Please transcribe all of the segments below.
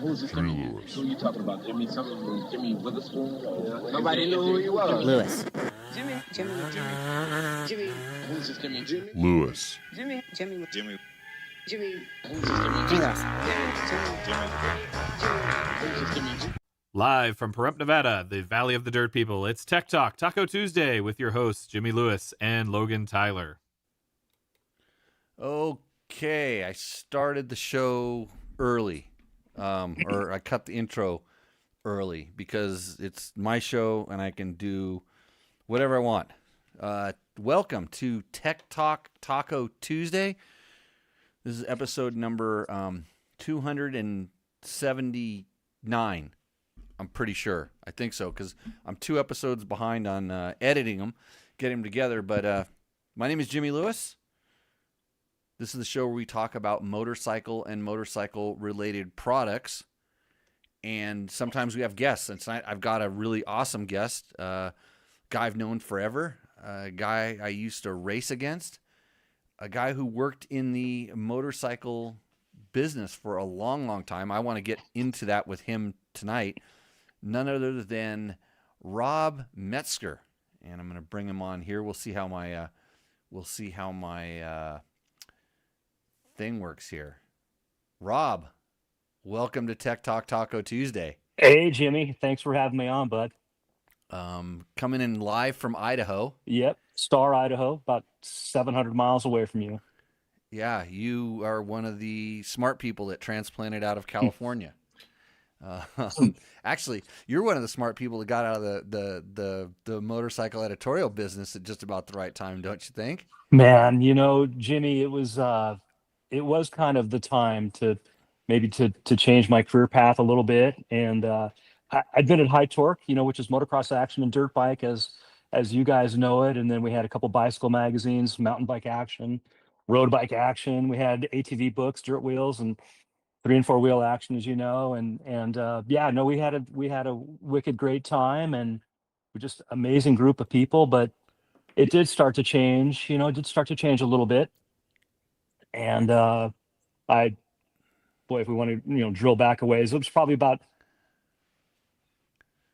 Who's this Jimmy Jimmy? Lewis. Who you talking about? Jimmy something? Jimmy Witherspoon? Nobody knew who he was. Lewis. Jimmy. Who's this Jimmy? Lewis. Jimmy. Jimmy. Who's this Jimmy? Who's this Jimmy? Live from Pahrump, Nevada, the Valley of the Dirt People, it's Tech Talk Taco Tuesday with your hosts, Jimmy Lewis and Logan Tyler. Okay, I started the show early, or I cut the intro early because it's my show and I can do whatever I want. Welcome to Tech Talk Taco Tuesday. This is episode number 279. I'm pretty sure. I think so because I'm 2 episodes behind on editing them, getting them together. But my name is Jimmy Lewis. This is the show where we talk about motorcycle and motorcycle-related products. And sometimes we have guests. And tonight I've got a really awesome guest, a guy I've known forever, a guy I used to race against, a guy who worked in the motorcycle business for a long, long time. I want to get into that with him tonight. None other than Rob Metzger, and I'm going to bring him on here. We'll see how my thing works here. Rob, welcome to Tech Talk Taco Tuesday. Hey, Jimmy. Thanks for having me on, bud. Coming in live from Idaho. Yep, Star, Idaho, about 700 miles away from you. Yeah, you are one of the smart people that transplanted out of California. Actually, you're one of the smart people that got out of the motorcycle editorial business at just about the right time, don't you think? Man, Jimmy, it was kind of the time to maybe to change my career path a little bit. And I'd been at High Torque, which is motocross action and dirt bike as you guys know it. And then we had a couple bicycle magazines, mountain bike action, road bike action. We had ATV books, dirt wheels, and 3 and 4 wheel action, as you know, and we had a wicked great time, and we're just amazing group of people. But it did start to change, it did start to change a little bit. And if we want to, drill back a ways, it was probably about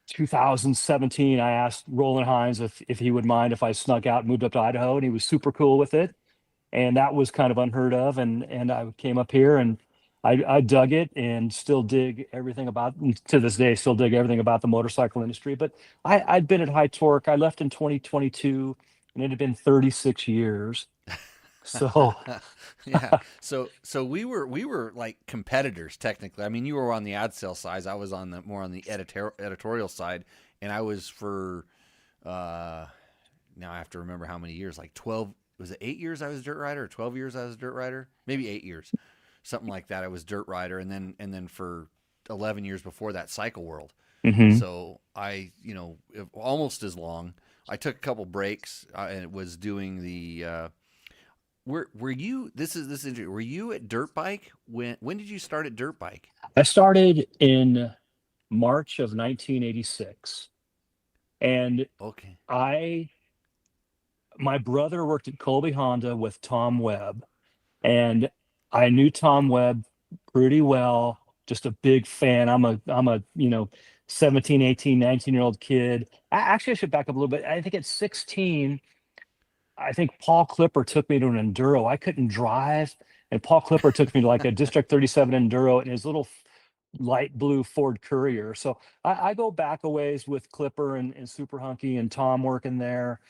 2017. I asked Roland Hines if he would mind if I snuck out and moved up to Idaho, and he was super cool with it. And that was kind of unheard of. And I came up here and I dug it and still dig everything about, to this day, still dig everything about the motorcycle industry. But I'd been at High Torque. I left in 2022, and it had been 36 years. So yeah. So we were like competitors technically. I mean, you were on the ad sale side. I was on more on the editorial side, and I was for now I have to remember how many years, like 12. Was it 8 years I was a dirt rider, or 12 years I was a dirt rider? Maybe 8 years. Something like that. I was dirt rider, and then for 11 years before that, cycle world. Mhm. So I, almost as long. I took a couple breaks and it was doing the. Were you? This is interesting. Were you at dirt bike? When did you start at dirt bike? I started in March of 1986, and Okay. my brother worked at Colby Honda with Tom Webb, and I knew Tom Webb pretty well, just a big fan. I'm a 17, 18, 19-year-old kid. Actually, I should back up a little bit. I think at 16, I think Paul Clipper took me to an enduro. I couldn't drive, and Paul Clipper took me to like a District 37 enduro in his little light blue Ford Courier. So I go back a ways with Clipper and Super Hunky and Tom working there.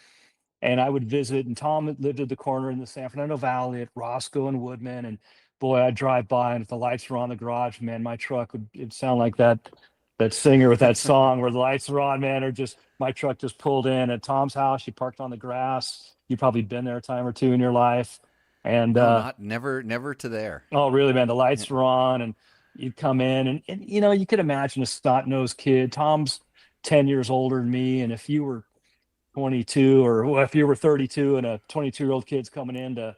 And I would visit, and Tom lived at the corner in the San Fernando Valley at Roscoe and Woodman. And boy, I'd drive by, and if the lights were on the garage, man, my truck it'd sound like that singer with that song where the lights were on, man, or just my truck just pulled in at Tom's house. You parked on the grass. You've probably been there a time or two in your life. And no, never to there. Oh, really, man? The lights were on, and you'd come in, and you could imagine a snot-nosed kid. Tom's 10 years older than me, and if you were 22, or if you were 32 and a 22-year-old kid's coming in to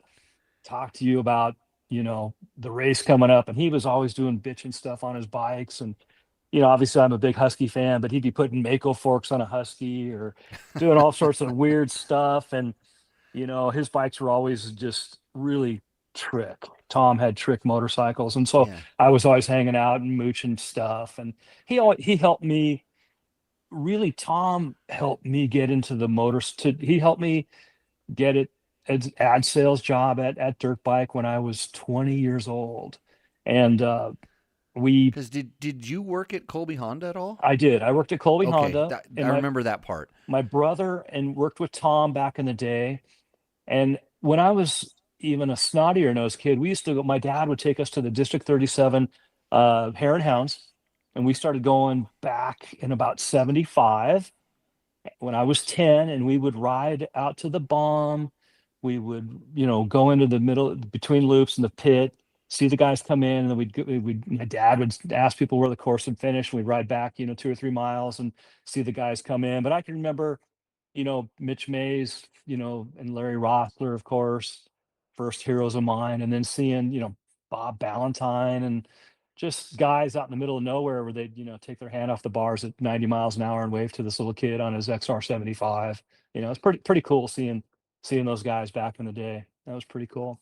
talk to you about, the race coming up, and he was always doing bitching stuff on his bikes. And, obviously I'm a big Husky fan, but he'd be putting Mako forks on a Husky or doing all sorts of weird stuff. And, his bikes were always just really trick. Tom had trick motorcycles, and so Yeah. I was always hanging out and mooching stuff. And he helped me really. Tom helped me get into the motors. He helped me get it as ad sales job at Dirt Bike when I was 20 years old, and we Because did you work at Colby Honda at all? I did. I worked at Colby Okay, Honda, and I my remember that part. my brother and worked with Tom back in the day. And when I was even a snottier nosed kid, we used to go, my dad would take us to the District 37 Hare and Hounds. And we started going back in about 75 when I was 10, and we would ride out to the bomb. We would, go into the middle between loops in the pit, see the guys come in, and then my dad would ask people where the course had finished. We'd ride back, 2 or 3 miles and see the guys come in. But I can remember, Mitch Mays, and Larry Rossler, of course, first heroes of mine, and then seeing, Bob Ballantyne and just guys out in the middle of nowhere where they'd, take their hand off the bars at 90 miles an hour and wave to this little kid on his XR75. It's pretty cool seeing those guys back in the day. That was pretty cool.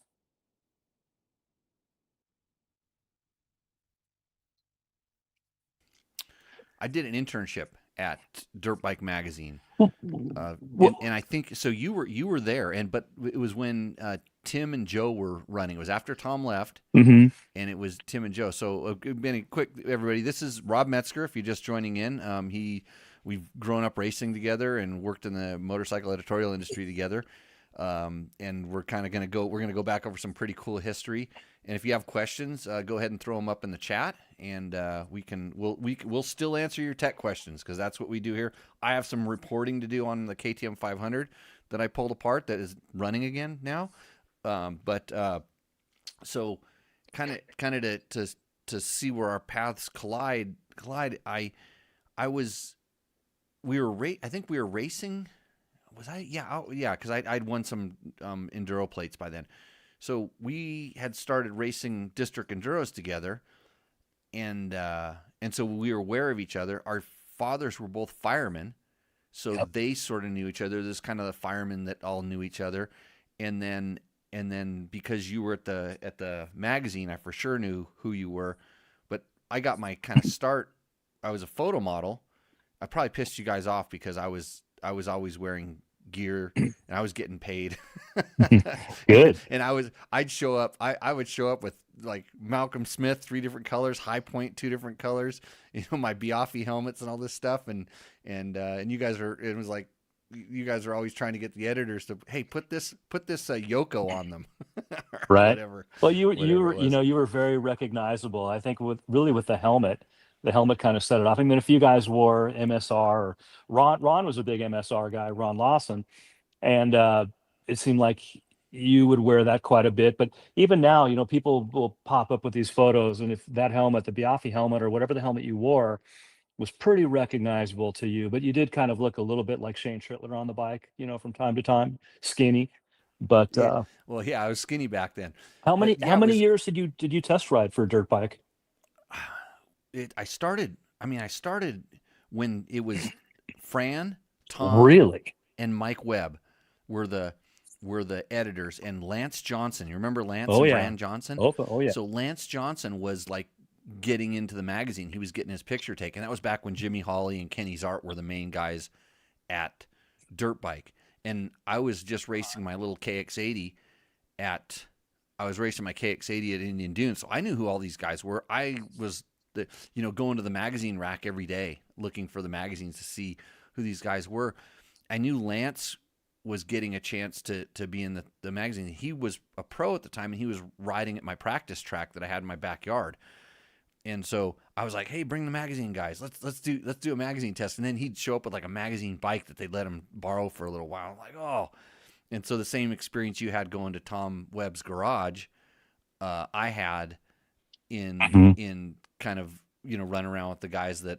I did an internship at Dirt Bike Magazine, Well, and I think so. You were there, but it was when Tim and Joe were running. It was after Tom left, mhm. and it was Tim and Joe. So, quick, everybody. This is Rob Metzger. If you're just joining in, we've grown up racing together and worked in the motorcycle editorial industry together. And we're kind of going to go. We're going to go back over some pretty cool history. And if you have questions, go ahead and throw them up in the chat, and we'll still answer your tech questions because that's what we do here. I have some reporting to do on the KTM 500 that I pulled apart that is running again now. So kind of to see where our paths collide. I think we were racing. Was I? Yeah, because I'd won some enduro plates by then. So we had started racing district enduros together, and so we were aware of each other. Our fathers were both firemen, so Yep. they sort of knew each other. There's kind of the firemen that all knew each other, and then because you were at the magazine, I for sure knew who you were. But I got my kind of start. I was a photo model. I probably pissed you guys off because I was always wearing gear and I was getting paid. Good. and I'd show up. I would show up with like Malcolm Smith, 3 different colors, High Point, 2 different colors, my Biaffi helmets and all this stuff. And you guys it was like, you guys are always trying to get the editors to, hey, put this Yoko on them. Right. Whatever. Well, you Whatever were, it was. you were very recognizable. I think with the helmet. The helmet kind of set it off. I mean, a few guys wore MSR. Or Ron was a big MSR guy, Ron Lawson, and it seemed like you would wear that quite a bit. But even now, people will pop up with these photos, and if that helmet, the Biaffi helmet or whatever the helmet you wore, was pretty recognizable to you, but you did kind of look a little bit like Shane Trittler on the bike, from time to time, skinny. But Yeah. Well, yeah, I was skinny back then. how But many yeah, how it many was. years did you test ride for a dirt bike? I started when it was Fran, Tom, Really? and Mike Webb were the editors, and Lance Johnson. You remember Lance Oh and yeah. Brand Johnson? Oh yeah. So Lance Johnson was like getting into the magazine. He was getting his picture taken. That was back when Jimmy Hawley and Kenny Zart were the main guys at Dirt Bike. And I was just racing my little KX80 I was racing my KX80 at Indian Dunes. So I knew who all these guys were. I was going to the magazine rack every day looking for the magazines to see who these guys were. I knew Lance was getting a chance to be in the magazine. He was a pro at the time, and he was riding at my practice track that I had in my backyard. And so I was like, "Hey, bring the magazine guys. Let's do a magazine test." And then he'd show up with like a magazine bike that they'd let him borrow for a little while. I'm like, oh. And so the same experience you had going to Tom Webb's garage, I had Mhm. in kind of run around with the guys that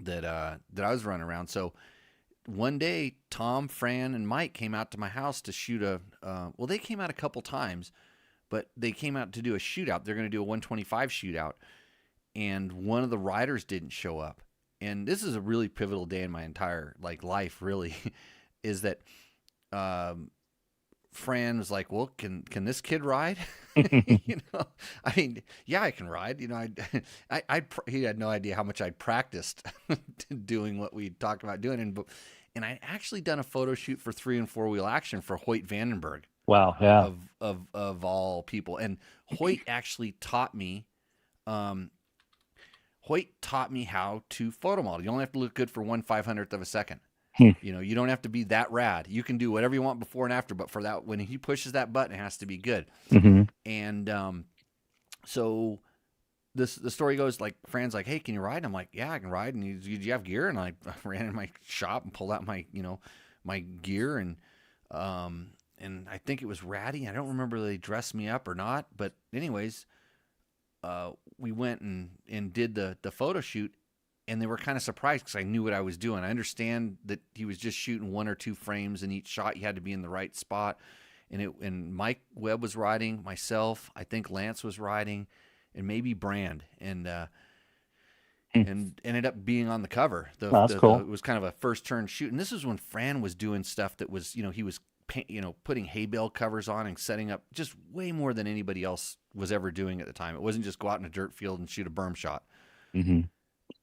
I was running around. So one day, Tom, Fran, and Mike came out to my house to shoot they came out a couple times, but they came out to do a shootout. They're going to do a 125 shootout, and one of the riders didn't show up. And this is a really pivotal day in my entire life, really, is that Fran was like, "Well, can this kid ride?" I mean, yeah, I can ride. He had no idea how much I'd practiced doing what we talked about doing, and I actually done a photo shoot for 3 and 4 wheel action for Hoyt Vandenberg. Wow. Yeah. Of all people, and Hoyt actually taught me. Hoyt taught me how to photo model. You only have to look good for 1/500th of a second. You don't have to be that rad. You can do whatever you want before and after, but for that, when he pushes that button, it has to be good. Mm-hmm. And so the story goes, like, Fran's like, "Hey, can you ride?" And I'm like, "Yeah, I can ride." And he's, "Do you have gear?" And I ran in my shop and pulled out my gear, and I think it was ratty. I don't remember whether they dressed me up or not, but anyways, we went and did the photo shoot. And they were kind of surprised because I knew what I was doing. I understand that he was just shooting 1 or 2 frames in each shot. You had to be in the right spot. And Mike Webb was riding, myself, I think Lance was riding, and maybe Brand. And ended up being on the cover. That's cool. It was kind of a first turn shoot. And this is when Fran was doing stuff that was, he was putting hay bale covers on and setting up just way more than anybody else was ever doing at the time. It wasn't just go out in a dirt field and shoot a berm shot. Mm-hmm.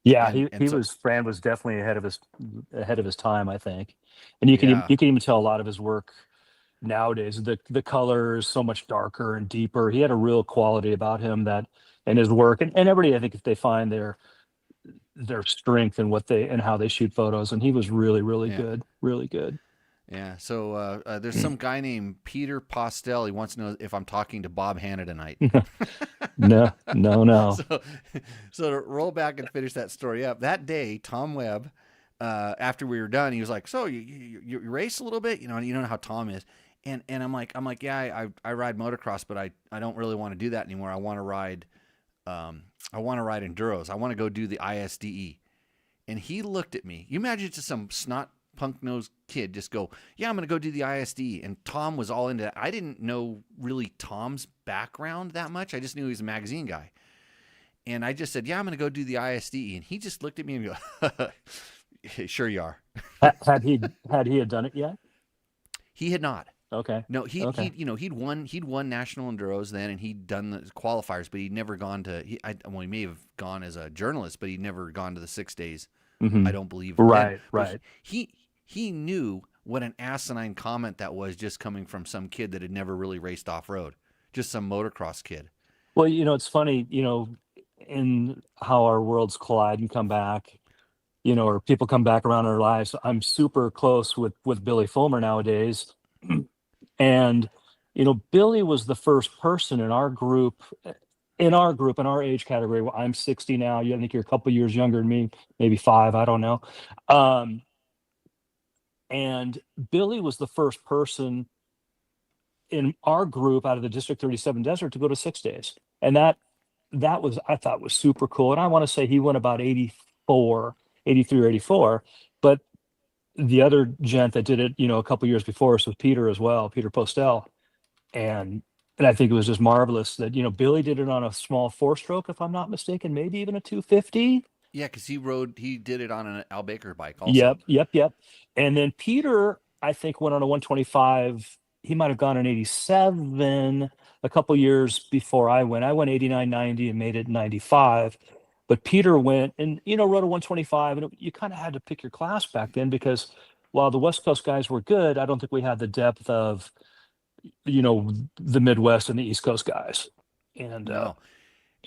Yeah, So Fran was definitely ahead of his time, I think. And you can even tell a lot of his work nowadays. The color is so much darker and deeper. He had a real quality about him that in his work, and everybody, I think, if they find their strength and how they shoot photos, and he was really, really good, really good. Yeah. So there's some guy named Peter Postel. He wants to know if I'm talking to Bob Hanna tonight. No. So to roll back and finish that story up, that day, Tom Webb, after we were done, he was like, "So you race a little bit, you know how Tom is," and I'm like, "Yeah, I ride motocross, but I don't really want to do that anymore. I want to ride enduros. I want to go do the ISDE." And he looked at me. You imagine just some snot punk-nosed kid just go, "Yeah, I'm going to go do the ISD." And Tom was all into that. I didn't know really Tom's background that much. I just knew he was a magazine guy. And I just said, "Yeah, I'm going to go do the ISD." And he just looked at me and go, "Sure you are." Had he done it yet? He had not. Okay. No, he'd won national enduros then, and he'd done the qualifiers, but he'd never gone to. He may have gone as a journalist, but he'd never gone to the 6 days. Mm-hmm. I don't believe. Right. He knew what an asinine comment that was, just coming from some kid that had never really raced off road, just some motocross kid. Well, it's funny, in how our worlds collide and come back, or people come back around our lives. I'm super close with Billy Fulmer nowadays. And, Billy was the first person in our group, in our age category. Well, I'm 60 now. I think you're a couple years younger than me, maybe 5. I don't know. And Billy was the first person in our group out of the District 37 Desert to go to 6 days. And that was, I thought, was super cool. And I want to say he went about 83 or 84. But the other gent that did it, a couple years before us was Peter as well, Peter Postel. And I think it was just marvelous that, Billy did it on a small 4-stroke, if I'm not mistaken, maybe even a 250. Yeah, because he did it on an Al Baker bike also. Yep. And then Peter, I think, went on a 125. He might have gone in 87 a couple years before I went. I went 89, 90 and made it 95. But Peter went and, rode a 125. And you kind of had to pick your class back then because while the West Coast guys were good, I don't think we had the depth of, the Midwest and the East Coast guys. And no.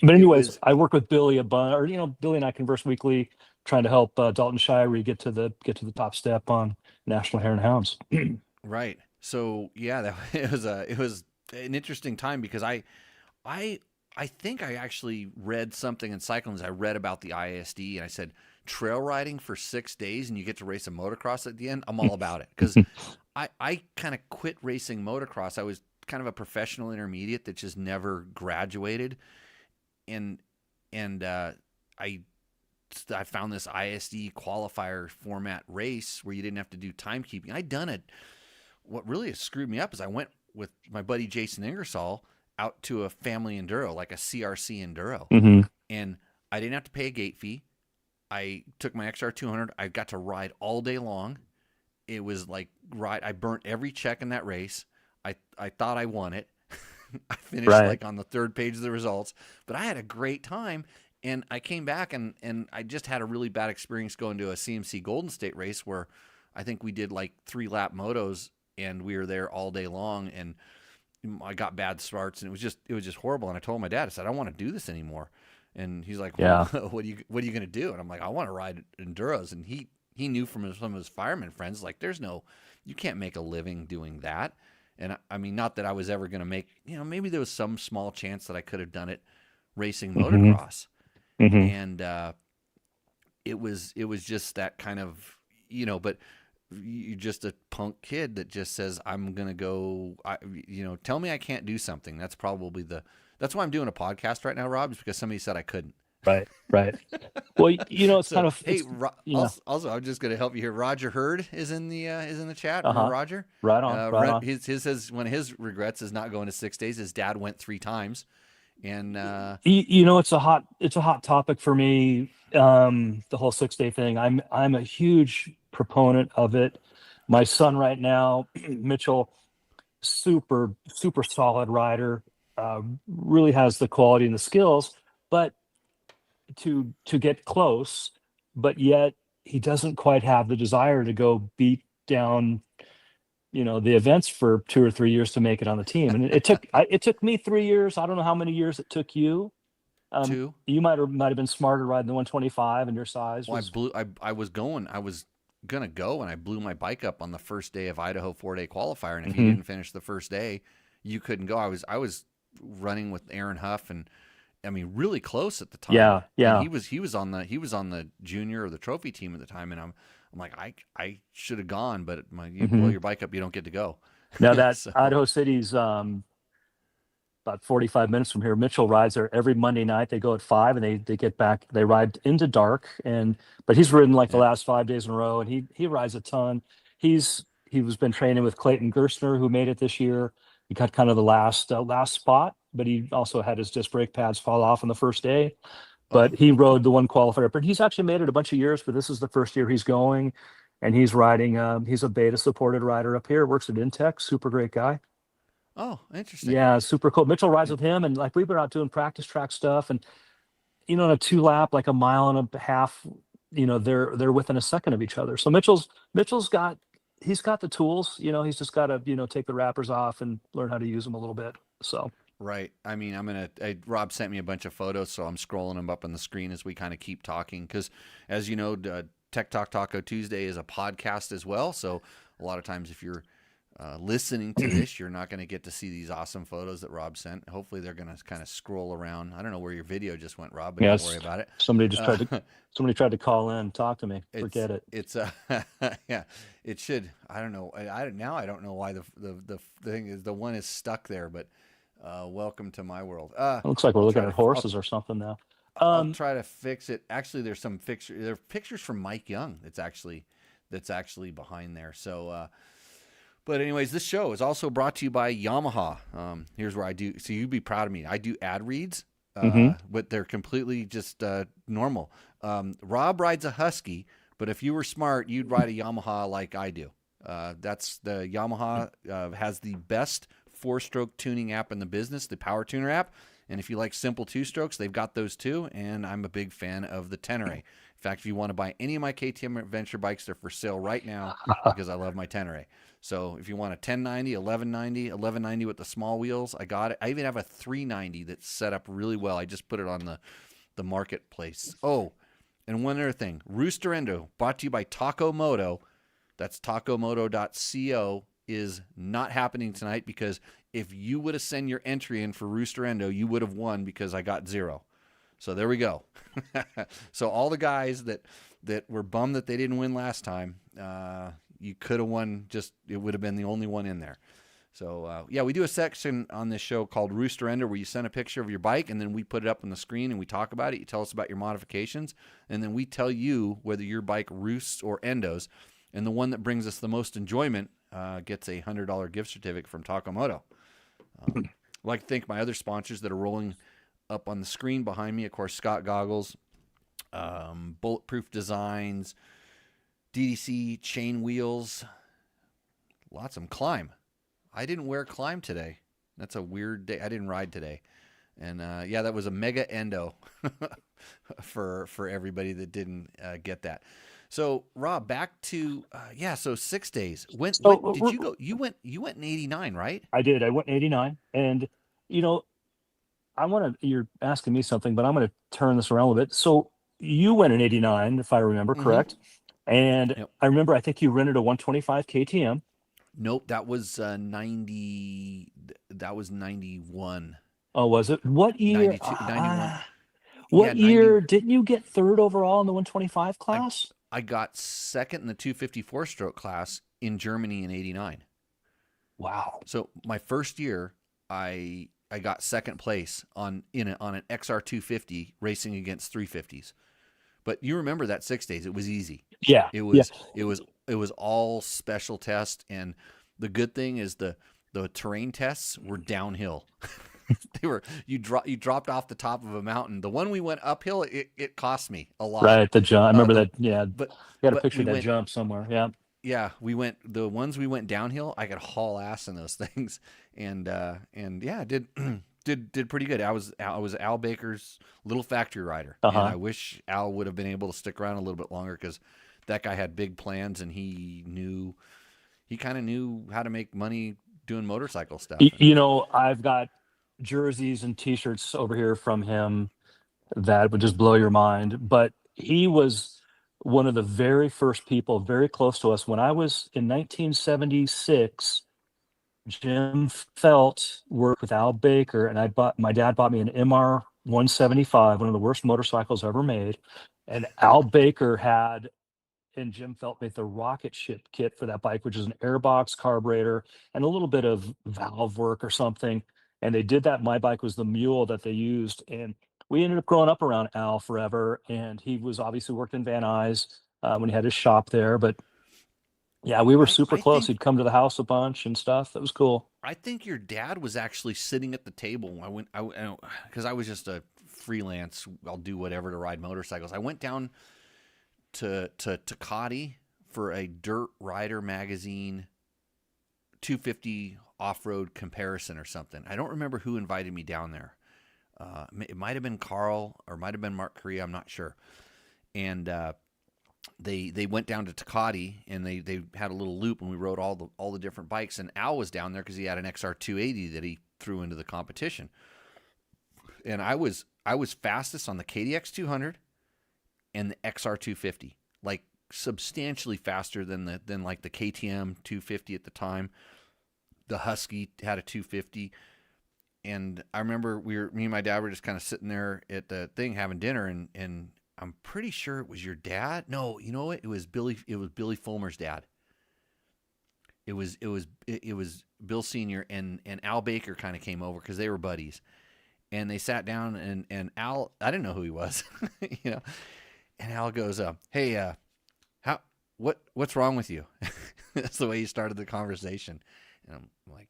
But anyways, I work with Billy a bunch, or Billy and I converse weekly, trying to help Dalton Shirey get to the top step on National Hare and Hounds. Right. So yeah, it was an interesting time because I think I actually read something in Cycling. I read about the ISD and I said, trail riding for 6 days and you get to race a motocross at the end. I'm all about it because I kind of quit racing motocross. I was kind of a professional intermediate that just never graduated. And I found this ISD qualifier format race where you didn't have to do timekeeping. I'd done it. What really screwed me up is I went with my buddy Jason Ingersoll out to a family enduro, like a CRC enduro. Mm-hmm. And I didn't have to pay a gate fee. I took my XR 200. I got to ride all day long. It was like I burnt every check in that race. I thought I won it. I finished Right. like on the third page of the results, but I had a great time. And I came back and I just had a really bad experience going to a CMC Golden State race where I think we did like 3-lap motos and we were there all day long, and I got bad starts, and it was just horrible. And I told my dad, I said, I don't want to do this anymore. And he's like, well, Yeah. what are you going to do? And I'm like, I want to ride enduros. And he knew from some of his fireman friends, like, you can't make a living doing that. And I mean, not that I was ever going to make, maybe there was some small chance that I could have done it racing Mm-hmm. motocross. Mm-hmm. And it was just that kind of, but you're just a punk kid that just says, I'm going to go, tell me I can't do something. That's probably that's why I'm doing a podcast right now, Rob, is because somebody said I couldn't. Right. Well, it's So, kind of, hey, yeah. also, I'm just going to help you here. Roger Hurd is in the chat. Uh-huh. Remember Roger? Right on. His says one of his regrets is not going to 6 days. His dad went 3 times. And it's a hot topic for me. The whole 6-day thing. I'm a huge proponent of it. My son right now, Mitchell, super solid rider, really has the quality and the skills, but to get close, but yet he doesn't quite have the desire to go beat down the events for 2 or 3 years to make it on the team. And it took me 3 years. I don't know how many years it took you. 2. You might have been smarter riding the 125, and your size Well, was. I was gonna go, and I blew my bike up on the first day of Idaho 4-day qualifier. And if you Mhm. didn't finish the first day, you couldn't go. I was running with Aaron Huff, and I mean really close at the time. Yeah. And he was on the junior or the trophy team at the time, and I'm like, I should have gone, but you blow Mhm. your bike up, you don't get to go. Now that So- Idaho City's about 45 minutes from here. Mitchell rides there every Monday night. They go at 5 and they get back. They ride into dark, but he's ridden like the Yeah. last 5 days in a row, and he rides a ton. He was been training with Clayton Gerstner, who made it this year. He got kind of the last spot, but he also had his disc brake pads fall off on the first day. But he rode the one qualifier. But he's actually made it a bunch of years, but this is the first year he's going, and he's riding. He's a beta supported rider up here. Works at Intex. Super great guy. Oh, interesting. Yeah, super cool. Mitchell rides with him, and like we've been out doing practice track stuff, and in a 2-lap, like a mile and a half, they're within a second of each other. So Mitchell's got the tools. He's just got to take the wrappers off and learn how to use them a little bit. So Right. I mean, Rob sent me a bunch of photos, so I'm scrolling them up on the screen as we kind of keep talking. Because, as you know, Tech Talk Taco Tuesday is a podcast as well. So a lot of times, if you're listening to this, you're not going to get to see these awesome photos that Rob sent. Hopefully, they're going to kind of scroll around. I don't know where your video just went, Rob, but yes, don't worry about it. Somebody tried to call in, talk to me. Forget it. It's yeah, it should. I don't know. I don't know why the thing is the one is stuck there, but welcome to my world. It looks like we're looking at horses or something now. I'll try to fix it. Actually, there's some pictures. There are pictures from Mike Young. That's actually behind there. So. But anyways, this show is also brought to you by Yamaha. Here's where I do. So you'd be proud of me. I do ad reads, but they're completely just normal. Rob rides a Husky, but if you were smart, you'd ride a Yamaha like I do. That's the Yamaha has the best 4-stroke tuning app in the business, the Power Tuner app. And if you like simple 2-strokes, they've got those too. And I'm a big fan of the Tenere. In fact, if you want to buy any of my KTM Adventure bikes, they're for sale right now because I love my Tenere. So if you want a 1090, 1190 with the small wheels, I got it. I even have a 390 that's set up really well. I just put it on the marketplace. Oh, and one other thing. Rooster Endo, brought to you by Taco Moto. That's tacomoto.co, is not happening tonight because if you would have sent your entry in for Rooster Endo, you would have won because I got 0. So there we go. So all the guys that were bummed that they didn't win last time, you could have won. Just it would have been the only one in there. So yeah, we do a section on this show called Rooster Ender where you send a picture of your bike and then we put it up on the screen and we talk about it. You tell us about your modifications and then we tell you whether your bike roosts or endos. And the one that brings us the most enjoyment gets a $100 gift certificate from Taco Moto. I'd like to thank my other sponsors that are rolling up on the screen behind me. Of course, Scott Goggles, Bulletproof Designs, DDC Chain Wheels, lots of them. Climb. I didn't wear Climb today. That's a weird day. I didn't ride today. And yeah, that was a mega endo for everybody that didn't get that. So Rob, back to so 6 days. When So did you go? You went in '89, right? I did. I went in '89, and you know, you're asking me something, but I'm going to turn this around a little bit. So you went in '89, if I remember Mm-hmm. correct, and Yep. I remember I think you rented a 125 KTM. Nope, that was 90. That was 91, Oh, was it? What year? 92, 91. Yeah, What 90. year didn't you get third overall in the 125 I class? I got second in the 254 stroke class in Germany in '89. Wow. So my first year, I got second place on an XR 250 racing against 350s. But you remember that 6 days? It was easy. Yeah. It Yeah. was it was all special test, and the good thing is the terrain tests were downhill. They were you dropped off the top of a mountain. The one we went uphill, it cost me a lot. Right. The jump. I remember The that. Yeah. but Got a but picture we of that went jump somewhere. Yeah. yeah, the ones we went downhill, I could haul ass in those things, and yeah, did did pretty good. I was Al Baker's little factory rider, and Uh-huh. I wish Al would have been able to stick around a little bit longer because that guy had big plans, and he kind of knew how to make money doing motorcycle stuff. I've got jerseys and T-shirts over here from him that would just blow your mind. But he was one of the very first people very close to us. When I was in 1976, Jim Felt worked with Al Baker, and my dad bought me an MR 175, one of the worst motorcycles ever made. And Al Baker had and Jim Felt made the rocket ship kit for that bike, which is an airbox carburetor and a little bit of valve work or something. And they did that. My bike was the mule that they used. And we ended up growing up around Al forever. And he was obviously worked in Van Nuys when he had his shop there. But yeah, we were super I close. think He'd come to the house a bunch and stuff. That was cool. I think your dad was actually sitting at the table. Because I was just a freelance. I'll do whatever to ride motorcycles. I went down to Tecate for a Dirt Rider magazine 250 off-road comparison or something. I don't remember who invited me down there. It might have been Carl or might have been Mark Correa. I'm not sure. And they went down to Tecate and they had a little loop and we rode all the different bikes. And Al was down there because he had an XR 280 that he threw into the competition. And I was fastest on the KDX 200 and the XR 250, like substantially faster than like the KTM 250 at the time. The Husky had a 250, and I remember me and my dad were just kind of sitting there at the thing having dinner, and I'm pretty sure it was your dad. No, you know what? It was Billy Fulmer's dad. It was Bill Senior and Al Baker kind of came over because they were buddies, and they sat down and Al, I didn't know who he was, you know. And Al goes, "Hey, what's wrong with you?" That's the way he started the conversation. And I'm like,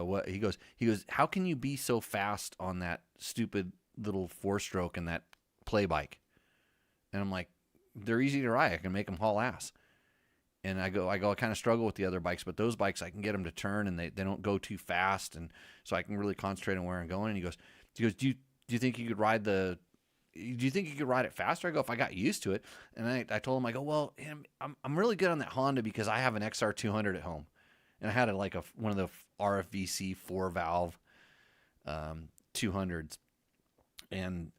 what? He goes, "How can you be so fast on that stupid little 4-stroke and that play bike?" And I'm like, "They're easy to ride. I can make them haul ass." And I kind of struggle with the other bikes, but those bikes I can get them to turn and they don't go too fast, and so I can really concentrate on where I'm going. And he goes, "Do you think you could ride it faster?" I go, "If I got used to it." And I told him, I go, "Well, I'm really good on that Honda because I have an XR 200 at home, and I had one of the RFVC 4-valve 200s, and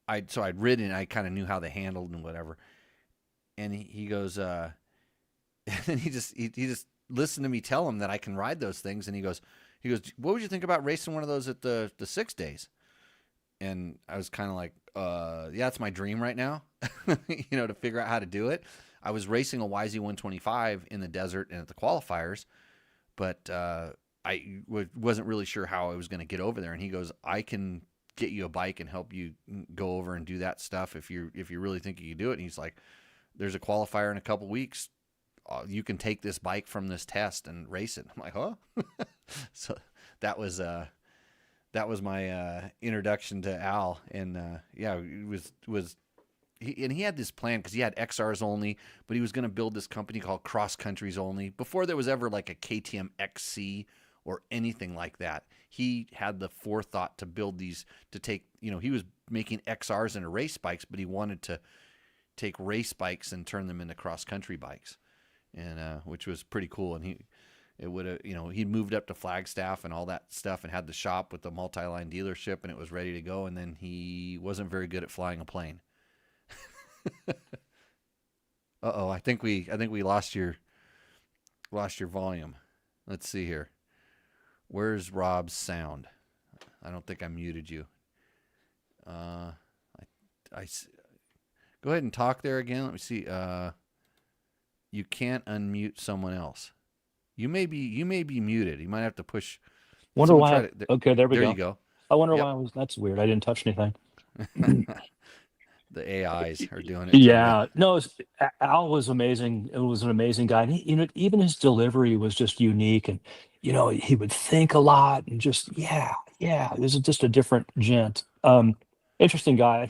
I'd ridden it. I kind of knew how they handled and whatever." And he goes, and he just listened to me tell him that I can ride those things, and he goes, "What would you think about racing one of those at the 6 days?" And I was kind of like, yeah, it's my dream right now, to figure out how to do it. I was racing a YZ125 in the desert and at the qualifiers, but I wasn't really sure how I was going to get over there. And he goes, "I can get you a bike and help you go over and do that stuff if you really think you can do it." And he's like, "There's a qualifier in a couple weeks. You can take this bike from this test and race it." I'm like, "Huh?" So that was my introduction to Al, and yeah, it was he had this plan because he had XRs only, but he was going to build this company called Cross Countries Only before there was ever like a KTM XC or anything like that. He had the forethought to build these to take, he was making XRs into race bikes, but he wanted to take race bikes and turn them into cross country bikes, and which was pretty cool. And he'd moved up to Flagstaff and all that stuff and had the shop with the multi-line dealership, and it was ready to go. And then he wasn't very good at flying a plane. Uh-oh, I think we lost your volume. Let's see here. Where's Rob's sound? I don't think I muted you. I go ahead and talk there again. Let me see. You can't unmute someone else. You may be muted. You might have to push. Wonder why. Okay, there we go. There you go. I wonder why that's weird. I didn't touch anything. The AIs are doing it. Yeah, no, Al was amazing. It was an amazing guy. And even his delivery was just unique. And, he would think a lot and just, it was just a different gent. Interesting guy.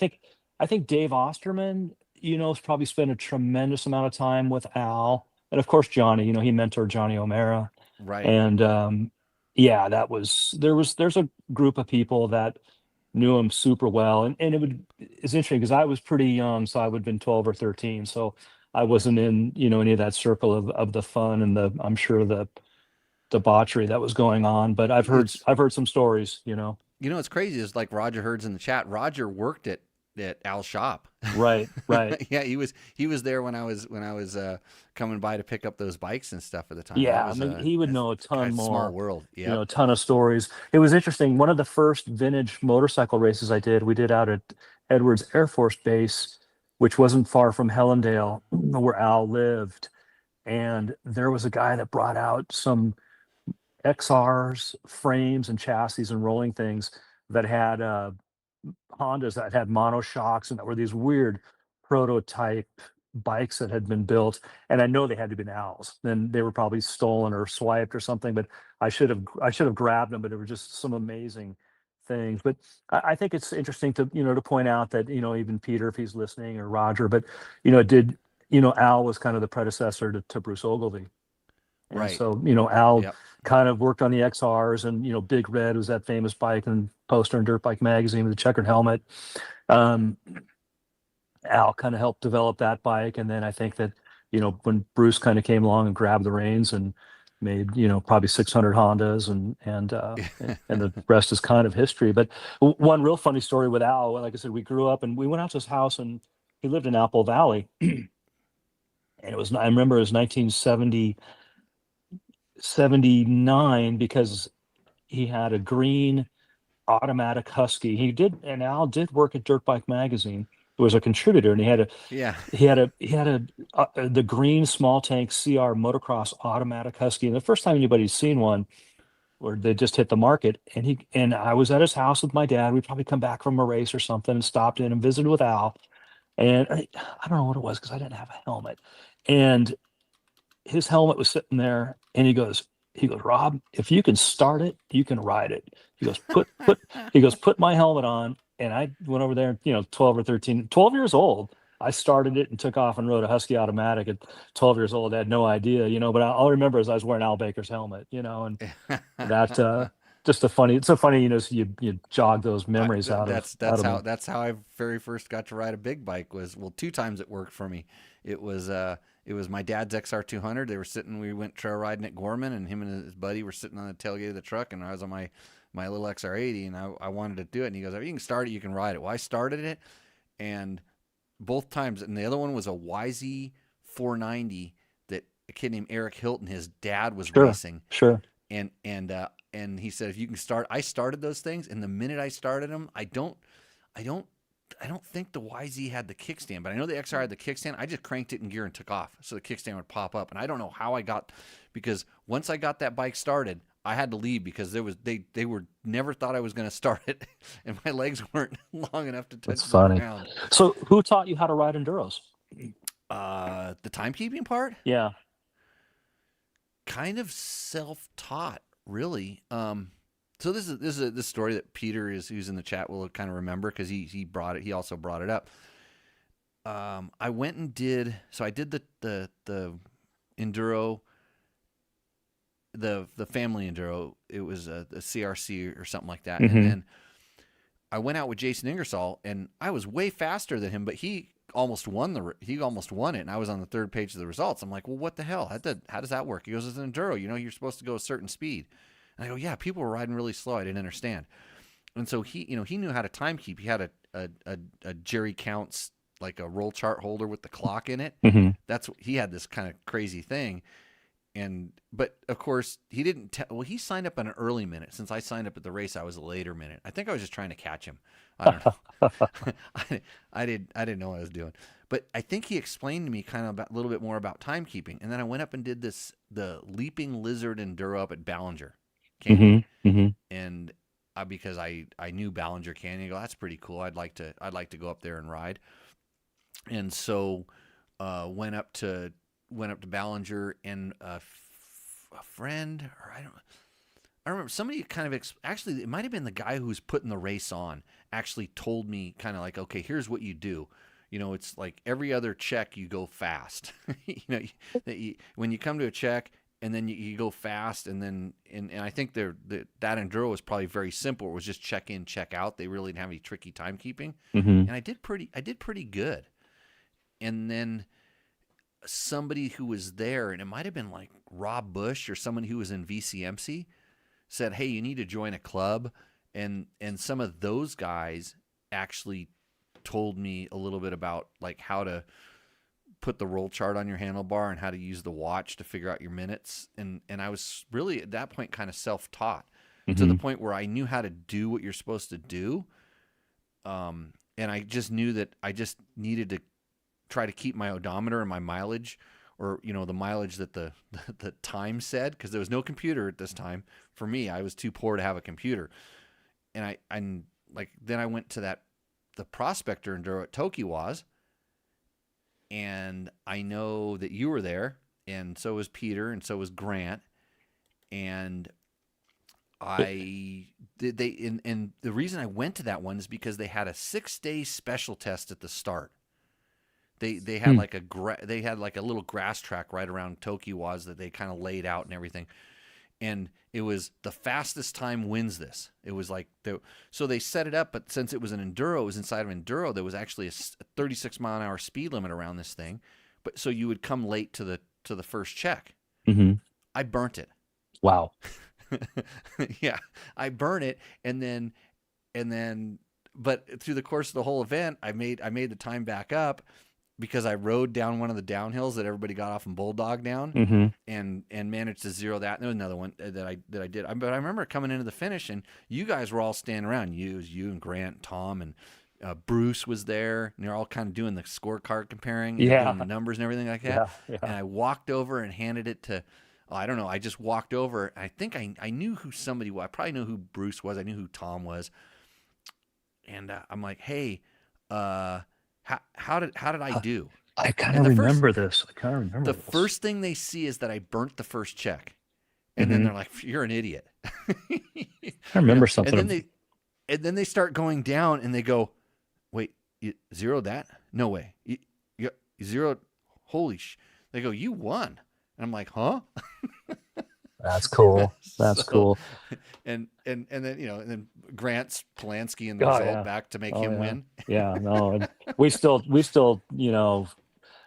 I think Dave Osterman, has probably spent a tremendous amount of time with Al. And of course, Johnny, he mentored Johnny O'Mara. Right. And, there's a group of people that knew him super well. And it's interesting because I was pretty young, so I would have been 12 or 13. So I wasn't in, any of that circle of the fun and I'm sure the debauchery that was going on. But I've heard some stories, It's crazy. It's like Roger Hurd's in the chat. Roger worked at Al's shop. Right. Yeah, he was there when I was coming by to pick up those bikes and stuff at the time. Yeah, he would know a ton more. Small world. Yeah, a ton of stories. It was interesting. One of the first vintage motorcycle races we did out at Edwards Air Force Base, which wasn't far from Hellendale, where Al lived. And there was a guy that brought out some XRs, frames and chassis and rolling things that had Hondas that had monoshocks and that were these weird prototype bikes that had been built. And I know they had to be Al's. Then they were probably stolen or swiped or something, but I should have grabbed them, but it were just some amazing things. But I think it's interesting to, to point out that, even Peter, if he's listening, or Roger, but, Al was kind of the predecessor to Bruce Ogilvy. And right. So, Al kind of worked on the XRs, and, Big Red was that famous bike and poster in Dirt Bike Magazine with the checkered helmet. Al kind of helped develop that bike. And then I think that, when Bruce kind of came along and grabbed the reins and made, probably 600 Hondas and the rest is kind of history. But one real funny story with Al, like I said, we grew up and we went out to his house and he lived in Apple Valley. And I remember it was 1979 because he had a green automatic Husky. Al did work at Dirt Bike Magazine. He was a contributor, and he had the green small tank CR motocross automatic Husky. And the first time anybody's seen one, or they just hit the market, and I was at his house with my dad. We'd probably come back from a race or something and stopped in and visited with Al. And I don't know what it was because I didn't have a helmet. And his helmet was sitting there, and he goes, Rob, if you can start it, you can ride it. He goes, put my helmet on. And I went over there, 12 years old. I started it and took off and rode a Husky automatic at 12 years old. I had no idea, but I'll remember as I was wearing Al Baker's helmet, and that, just it's so funny, you jog those memories out. That's how I very first got to ride a big bike was, well, 2 times it worked for me. It was my dad's XR200. We went trail riding at Gorman, and him and his buddy were sitting on the tailgate of the truck, and I was on my little XR80, and I wanted to do it. And he goes, if you can start it, you can ride it. Well, I started it, and both times, and the other one was a YZ 490 that a kid named Eric Hilton, his dad was racing. Sure. And he said, if you can start, I started those things, and the minute I started them, I don't think the YZ had the kickstand, but I know the XR had the kickstand. I just cranked it in gear and took off, so the kickstand would pop up. And I don't know how because once I got that bike started, I had to leave because they were never thought I was going to start it, and my legs weren't long enough to touch the ground. So who taught you how to ride enduros? The timekeeping part? Yeah. Kind of self-taught, really. So this is this story that Peter who's in the chat will kind of remember because he also brought it up. I went and did, so I did the enduro, the family enduro. It was a CRC or something like that. And then I went out with Jason Ingersoll, and I was way faster than him, but he almost won it, and I was on the third page of the results. I'm like, well, what the hell? How does that work? He goes, it's an enduro. You're supposed to go a certain speed. And I go, yeah, people were riding really slow. I didn't understand. And so he knew how to time keep. He had a Jerry Counts, like a roll chart holder with the clock in it. He had this kind of crazy thing. But of course he didn't he signed up on an early minute. Since I signed up at the race, I was a later minute. I think I was just trying to catch him. I don't know. I didn't know what I was doing. But I think he explained to me kind of a little bit more about timekeeping. And then I went up and did the Leaping Lizard Enduro up at Ballinger Canyon. And because I knew Ballinger Canyon, I go, that's pretty cool. I'd like to go up there and ride. And so went up to Ballinger, and a friend, or I remember somebody kind of actually, it might have been the guy who was putting the race on, actually told me kind of like, okay, here's what you do. It's like every other check you go fast. When you come to a check, and then you go fast, and then and I think that enduro was probably very simple. It was just check in, check out. They really didn't have any tricky timekeeping, and I did pretty good. And then somebody who was there, and it might have been like Rob Bush or someone who was in VCMC, said, hey, you need to join a club. And some of those guys actually told me a little bit about like how to put the roll chart on your handlebar and how to use the watch to figure out your minutes. And I was really at that point kind of self-taught to the point where I knew how to do what you're supposed to do. And I just knew that I just needed to try to keep my odometer and my mileage, or the mileage that the time said, because there was no computer at this time. For me, I was too poor to have a computer. And then I went to the Prospector Enduro at Tokiwa's, and I know that you were there, and so was Peter, and so was Grant, and and the reason I went to that one is because they had a 6-day special test at the start. They had like a little grass track right around Tokiwa's that they kind of laid out and everything, and it was the fastest time wins this. It was like so they set it up, but since it was an enduro, it was inside of enduro. There was actually a 36 mile an hour speed limit around this thing, but so you would come late to the first check. I burnt it. Wow. Yeah, I burnt it, and then, but through the course of the whole event, I made the time back up, because I rode down one of the downhills that everybody got off and bulldog down, and managed to zero that. And there was another one that I did. But I remember coming into the finish, and you guys were all standing around. You and Grant, Tom, and Bruce was there, and they're all kind of doing the scorecard comparing, doing the numbers and everything like that. Yeah. And I walked over and handed it to, I don't know, I just walked over. I think I knew who somebody was. I probably knew who Bruce was. I knew who Tom was. And I'm like, hey, how did I do? I kind of remember this. The first thing they see is that I burnt the first check, and then they're like, "You're an idiot." I remember something. And then they start going down, and they go, "Wait, you zeroed that? No way. You zeroed? Holy sh!" They go, "You won," and I'm like, "Huh?" That's cool. That's cool. And then and then Grant's Polanski and the result back to make him win. Yeah, no, and we still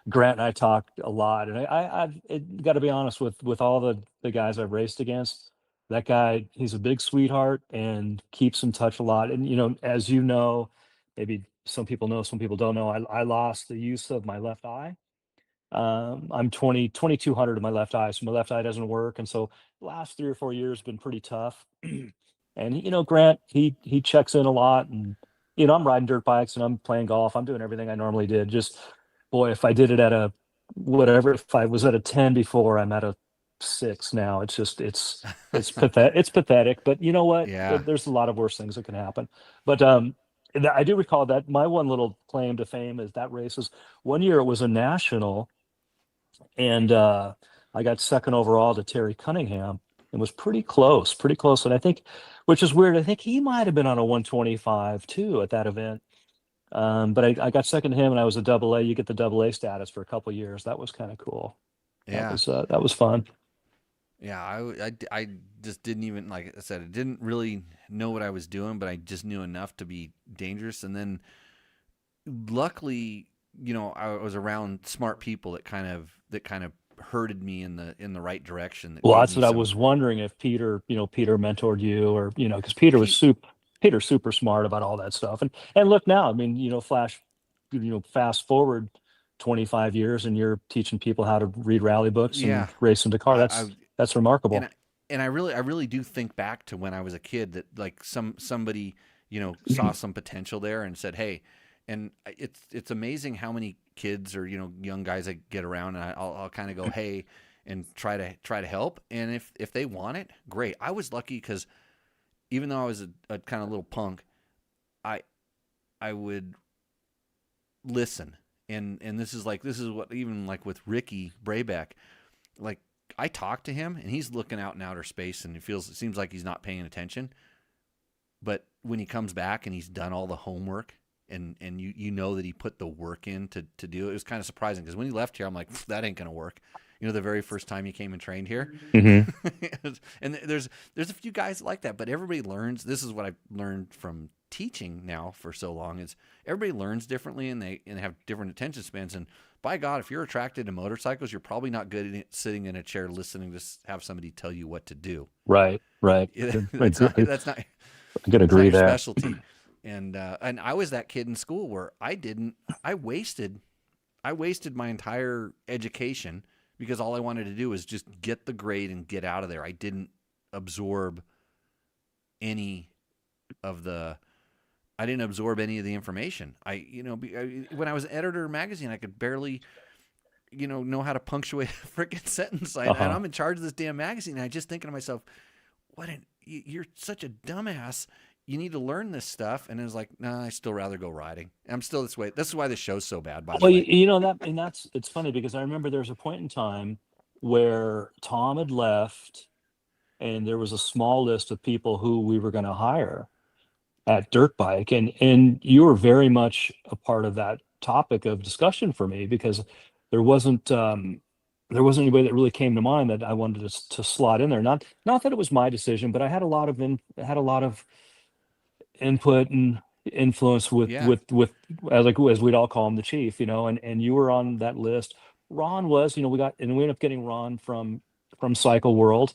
Grant and I talked a lot, and I've got to be honest with all the guys I've raced against. That guy, he's a big sweetheart and keeps in touch a lot. And as you know, maybe some people know, some people don't know. I lost the use of my left eye. I'm 2200 of my left eye, so my left eye doesn't work, and so the last 3 or 4 years have been pretty tough. And Grant, he checks in a lot, and I'm riding dirt bikes and I'm playing golf. I'm doing everything I normally did. Just boy, if I did it at a whatever, if I was at a 10 before, I'm at a 6 now. It's just it's pathetic. It's pathetic, but you know what? Yeah. There's a lot of worse things that can happen. But I do recall that my one little claim to fame is that race was one year. It was a national. And I got second overall to Terry Cunningham. It was pretty close. And I think, which is weird, I think he might have been on a 125 too at that event. But I got second to him, and I was a double A. You get the double A status for a couple years. That was kind of cool. Yeah. That was fun. Yeah, I just didn't even, like I said, I didn't really know what I was doing, but I just knew enough to be dangerous. And then luckily, I was around smart people that kind of herded me in the right direction. That Well, gave that's me what I some. was wondering if Peter mentored you, or because Peter was Pete, Peter's super smart about all that stuff. And look now, I mean, fast forward 25 years, and you're teaching people how to read rally books yeah, and race into car. I That's and remarkable. I really do think back to when I was a kid that like somebody saw some potential there and said, hey. And it's amazing how many kids or young guys I get around, and I'll kind of go, hey, and try to help. And if they want it, great. I was lucky because even though I was a kind of little punk, I would listen. And this is what, even like with Ricky Brayback, like I talk to him and he's looking out in outer space and it seems like he's not paying attention. But when he comes back and he's done all the homework, and you know that he put the work in to do it, it was kind of surprising because when he left here, I'm like, that ain't gonna work. The very first time he came and trained here, Mm-hmm. and there's a few guys like that, but everybody learns. This is what I've learned from teaching now for so long: is everybody learns differently, and they have different attention spans. And by God, if you're attracted to motorcycles, you're probably not good at sitting in a chair listening to have somebody tell you what to do. Right. That's not I that's not could it's not agree your there. specialty. And I was that kid in school where I wasted my entire education because all I wanted to do was just get the grade and get out of there. I didn't absorb any of the information. When I was editor of a magazine, I could barely know how to punctuate a freaking sentence. And Uh-huh. I'm in charge of this damn magazine. And I just thinking to myself, you're such a dumbass. You need to learn this stuff. And it was like, nah, I still rather go riding. I'm still this way. This is why this show's so bad, by the Well, way. it's funny because I remember there was a point in time where Tom had left, and there was a small list of people who we were going to hire at Dirt Bike, and you were very much a part of that topic of discussion for me because there wasn't there wasn't anybody that really came to mind that I wanted to slot in there. Not that it was my decision, but I had a lot of had a lot of input and influence Yeah. with as we'd all call him, the chief, and you were on that list. Ron was, we ended up getting Ron from Cycle World.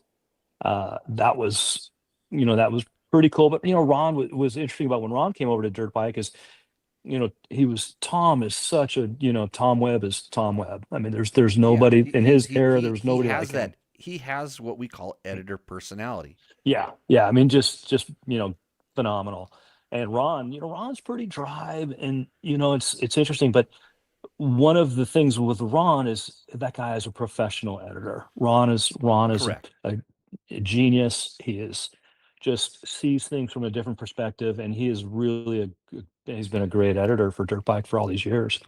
That was pretty cool. But Ron was interesting about when Ron came over to Dirt Bike is, Tom is such a, Tom Webb is Tom Webb. I mean, there's Yeah. nobody in his era. There was He nobody has like him. that. He has what we call editor personality. Yeah, yeah. I mean, just phenomenal. And Ron, Ron's pretty dry, and it's interesting. But one of the things with Ron is that guy is a professional editor. Ron is Correct. a genius. He is just sees things from a different perspective, and he is really he's been a great editor for Dirt Bike for all these years.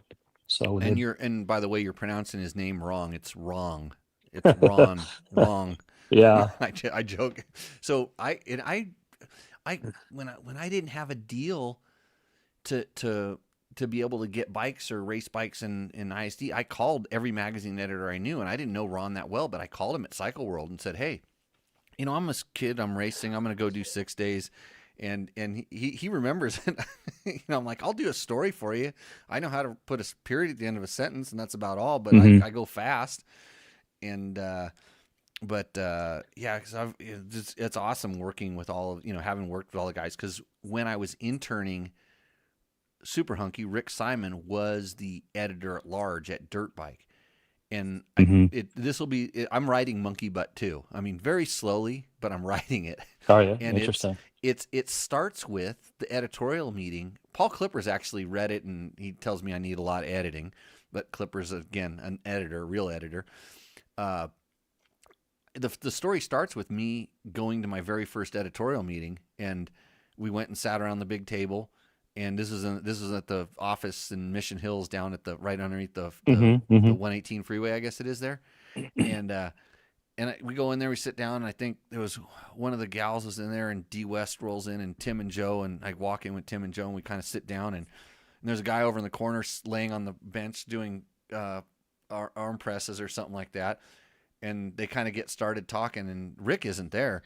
So And by the way, you're pronouncing his name wrong. It's wrong. It's Ron. Wrong. yeah, I joke. So when I didn't have a deal to be able to get bikes or race bikes in ISD, I called every magazine editor I knew, and I didn't know Ron that well, but I called him at Cycle World and said, "Hey, I'm this kid. I'm racing. I'm going to go do 6 days." And he remembers it. I'm like, I'll do a story for you. I know how to put a period at the end of a sentence, and that's about all. But Mhm. I go fast, and yeah, because it's awesome working with all of having worked with all the guys. Because when I was interning Super Hunky, Rick Simon was the editor at large at Dirt Bike, and Mhm. I'm riding Monkey Butt too. I mean, very slowly, but I'm riding it. Oh yeah, And interesting. it starts with the editorial meeting. Paul Clippers actually read it, and he tells me I need a lot of editing. But Clippers, again, an editor, real editor. The story starts with me going to my very first editorial meeting, and we went and sat around the big table. And this is at the office in Mission Hills, down at the right underneath the Hmm. 118 freeway, I guess it is there. And we go in there, we sit down, and I think there was one of the gals was in there, and D West rolls in, and Tim and Joe, and I walk in with Tim and Joe, and we kind of sit down, and And there's a guy over in the corner laying on the bench doing arm presses or something like that. And they kind of get started talking, and Rick isn't there.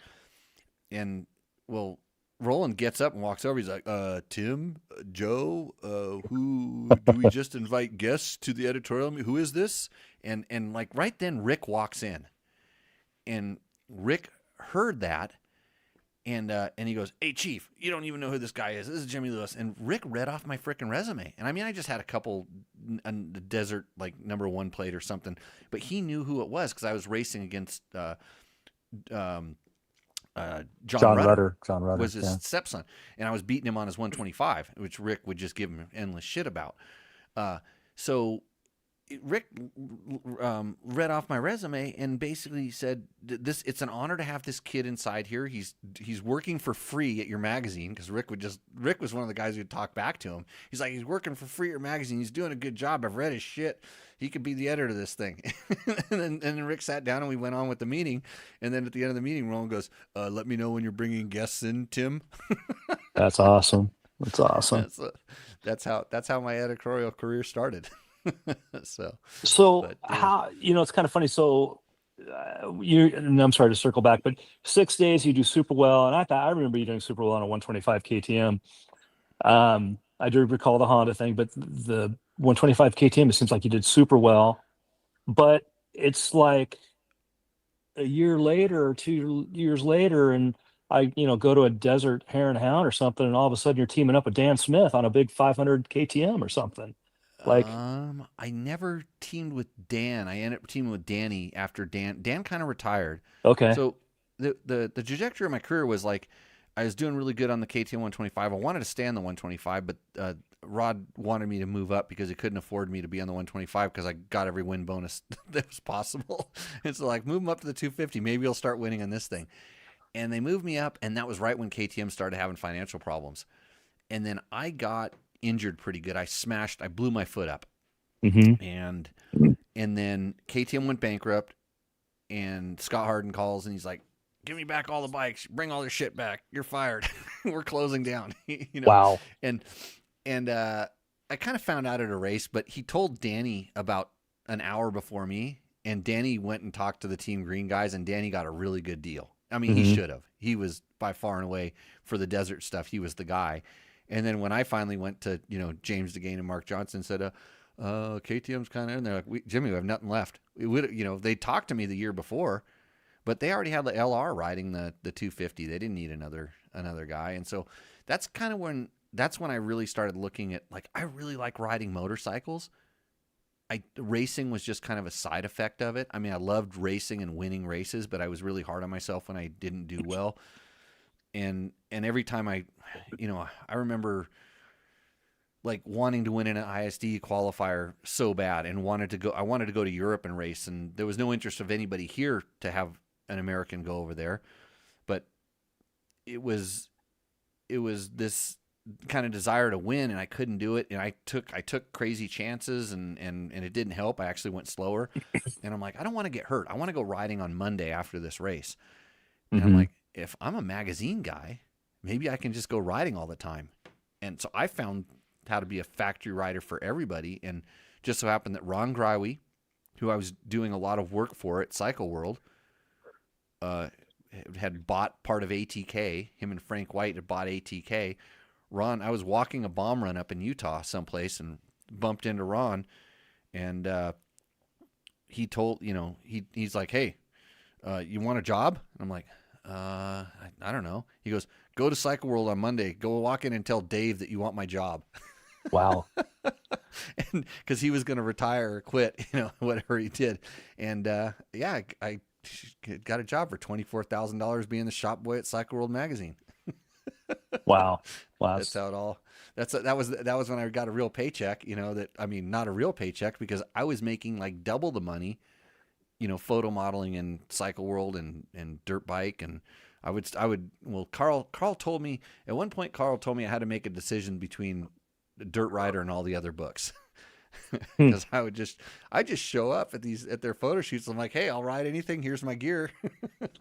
And, well, Roland gets up and walks over. He's like, Tim, Joe, who do we just invite guests to the editorial? Who is this? And like right then Rick walks in, and Rick heard that. And he goes, "Hey, Chief, you don't even know who this guy is. This is Jimmy Lewis." And Rick read off my freaking resume. And I mean, I just had a couple the desert like #1 plate or something, but he knew who it was because I was racing against John Rudder. John Rudder was his stepson, and I was beating him on his 125, which Rick would just give him endless shit about. So Rick read off my resume and basically said, "This it's an honor to have this kid inside here. He's working for free at your magazine," because Rick was one of the guys who'd talk back to him. He's like, "He's working for free at your magazine. He's doing a good job. I've read his shit. He could be the editor of this thing." and then Rick sat down and we went on with the meeting. And then at the end of the meeting, Roland goes, "Let me know when you're bringing guests in, Tim." That's awesome. That's awesome. That's how my editorial career started. so how, it's kind of funny. So and I'm sorry to circle back, but 6 days you do super well. And I remember you doing super well on a 125 KTM. I do recall the Honda thing, but the 125 KTM, it seems like you did super well, but it's like a year later or 2 years later, and I, go to a desert hare and hound or something, and all of a sudden you're teaming up with Dan Smith on a big 500 KTM or something. Like, I never teamed with Dan. I ended up teaming with Danny after Dan kind of retired. Okay. So the trajectory of my career was like, I was doing really good on the KTM 125. I wanted to stay on the 125, but Rod wanted me to move up because he couldn't afford me to be on the 125 because I got every win bonus that was possible. And so like, move him up to the 250. Maybe he'll start winning on this thing. And they moved me up, and that was right when KTM started having financial problems. And then I got injured pretty good. I blew my foot up. Mm-hmm. And then KTM went bankrupt, and Scott Harden calls and he's like, "Give me back all the bikes, bring all their shit back. You're fired. We're closing down." Wow. And I kind of found out at a race, but he told Danny about an hour before me, and Danny went and talked to the Team Green guys, and Danny got a really good deal. I mean, he should have. He was by far and away for the desert stuff. He was the guy. And then when I finally went to, James DeGane and Mark Johnson said, KTM's kind of in there. Like, Jimmy, we have nothing left. It would, they talked to me the year before, but they already had the LR riding the 250. They didn't need another guy. And so that's when I really started looking at, like, I really like riding motorcycles. Racing was just kind of a side effect of it. I mean, I loved racing and winning races, but I was really hard on myself when I didn't do well. And every time I remember like wanting to win in an ISD qualifier so bad, and I wanted to go to Europe and race, and there was no interest of anybody here to have an American go over there. But it was this kind of desire to win, and I couldn't do it. And I took crazy chances, and it didn't help. I actually went slower. And I'm like, I don't want to get hurt. I want to go riding on Monday after this race. And I'm like, if I'm a magazine guy, maybe I can just go riding all the time. And so I found how to be a factory rider for everybody. And just so happened that Ron Greiwe, who I was doing a lot of work for at Cycle World, had bought part of ATK. Him and Frank White had bought ATK. Ron, I was walking a bomb run up in Utah someplace and bumped into Ron, and he told, he's like, "Hey, you want a job?" And I'm like, I don't know. He goes, "Go to Cycle World on Monday. Go walk in and tell Dave that you want my job." Wow. And because he was going to retire or quit, whatever he did. And I got a job for $24,000 being the shop boy at Cycle World magazine. Wow. That's how it all. That was when I got a real paycheck. Not a real paycheck because I was making like double the money. Photo modeling and Cycle World and dirt bike, and Carl told me at one point. Carl told me I had to make a decision between Dirt Rider and all the other books, because I just show up at their photo shoots. I'm like, "Hey, I'll ride anything. Here's my gear."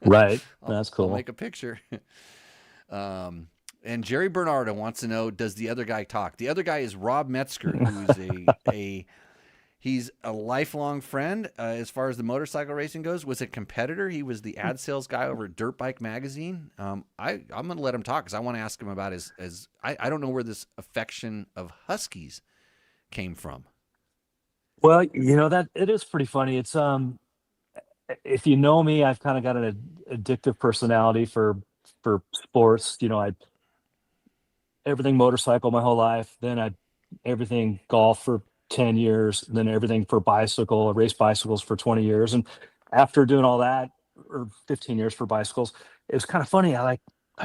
Right. That's cool. I'll make a picture. And Jerry Bernardo wants to know, does the other guy talk? The other guy is Rob Metzger, who's he's a lifelong friend as far as the motorcycle racing goes. Was a competitor. He was the ad sales guy over at Dirt Bike Magazine. I'm going to let him talk because I want to ask him about I don't know where this affection of Huskies came from. Well, that it is pretty funny. It's if you know me, I've kind of got an addictive personality for sports. I everything motorcycle my whole life. Then I everything golf for 10 years, then everything for bicycle, race bicycles for 20 years. And after doing all that, or 15 years for bicycles, it was kind of funny. I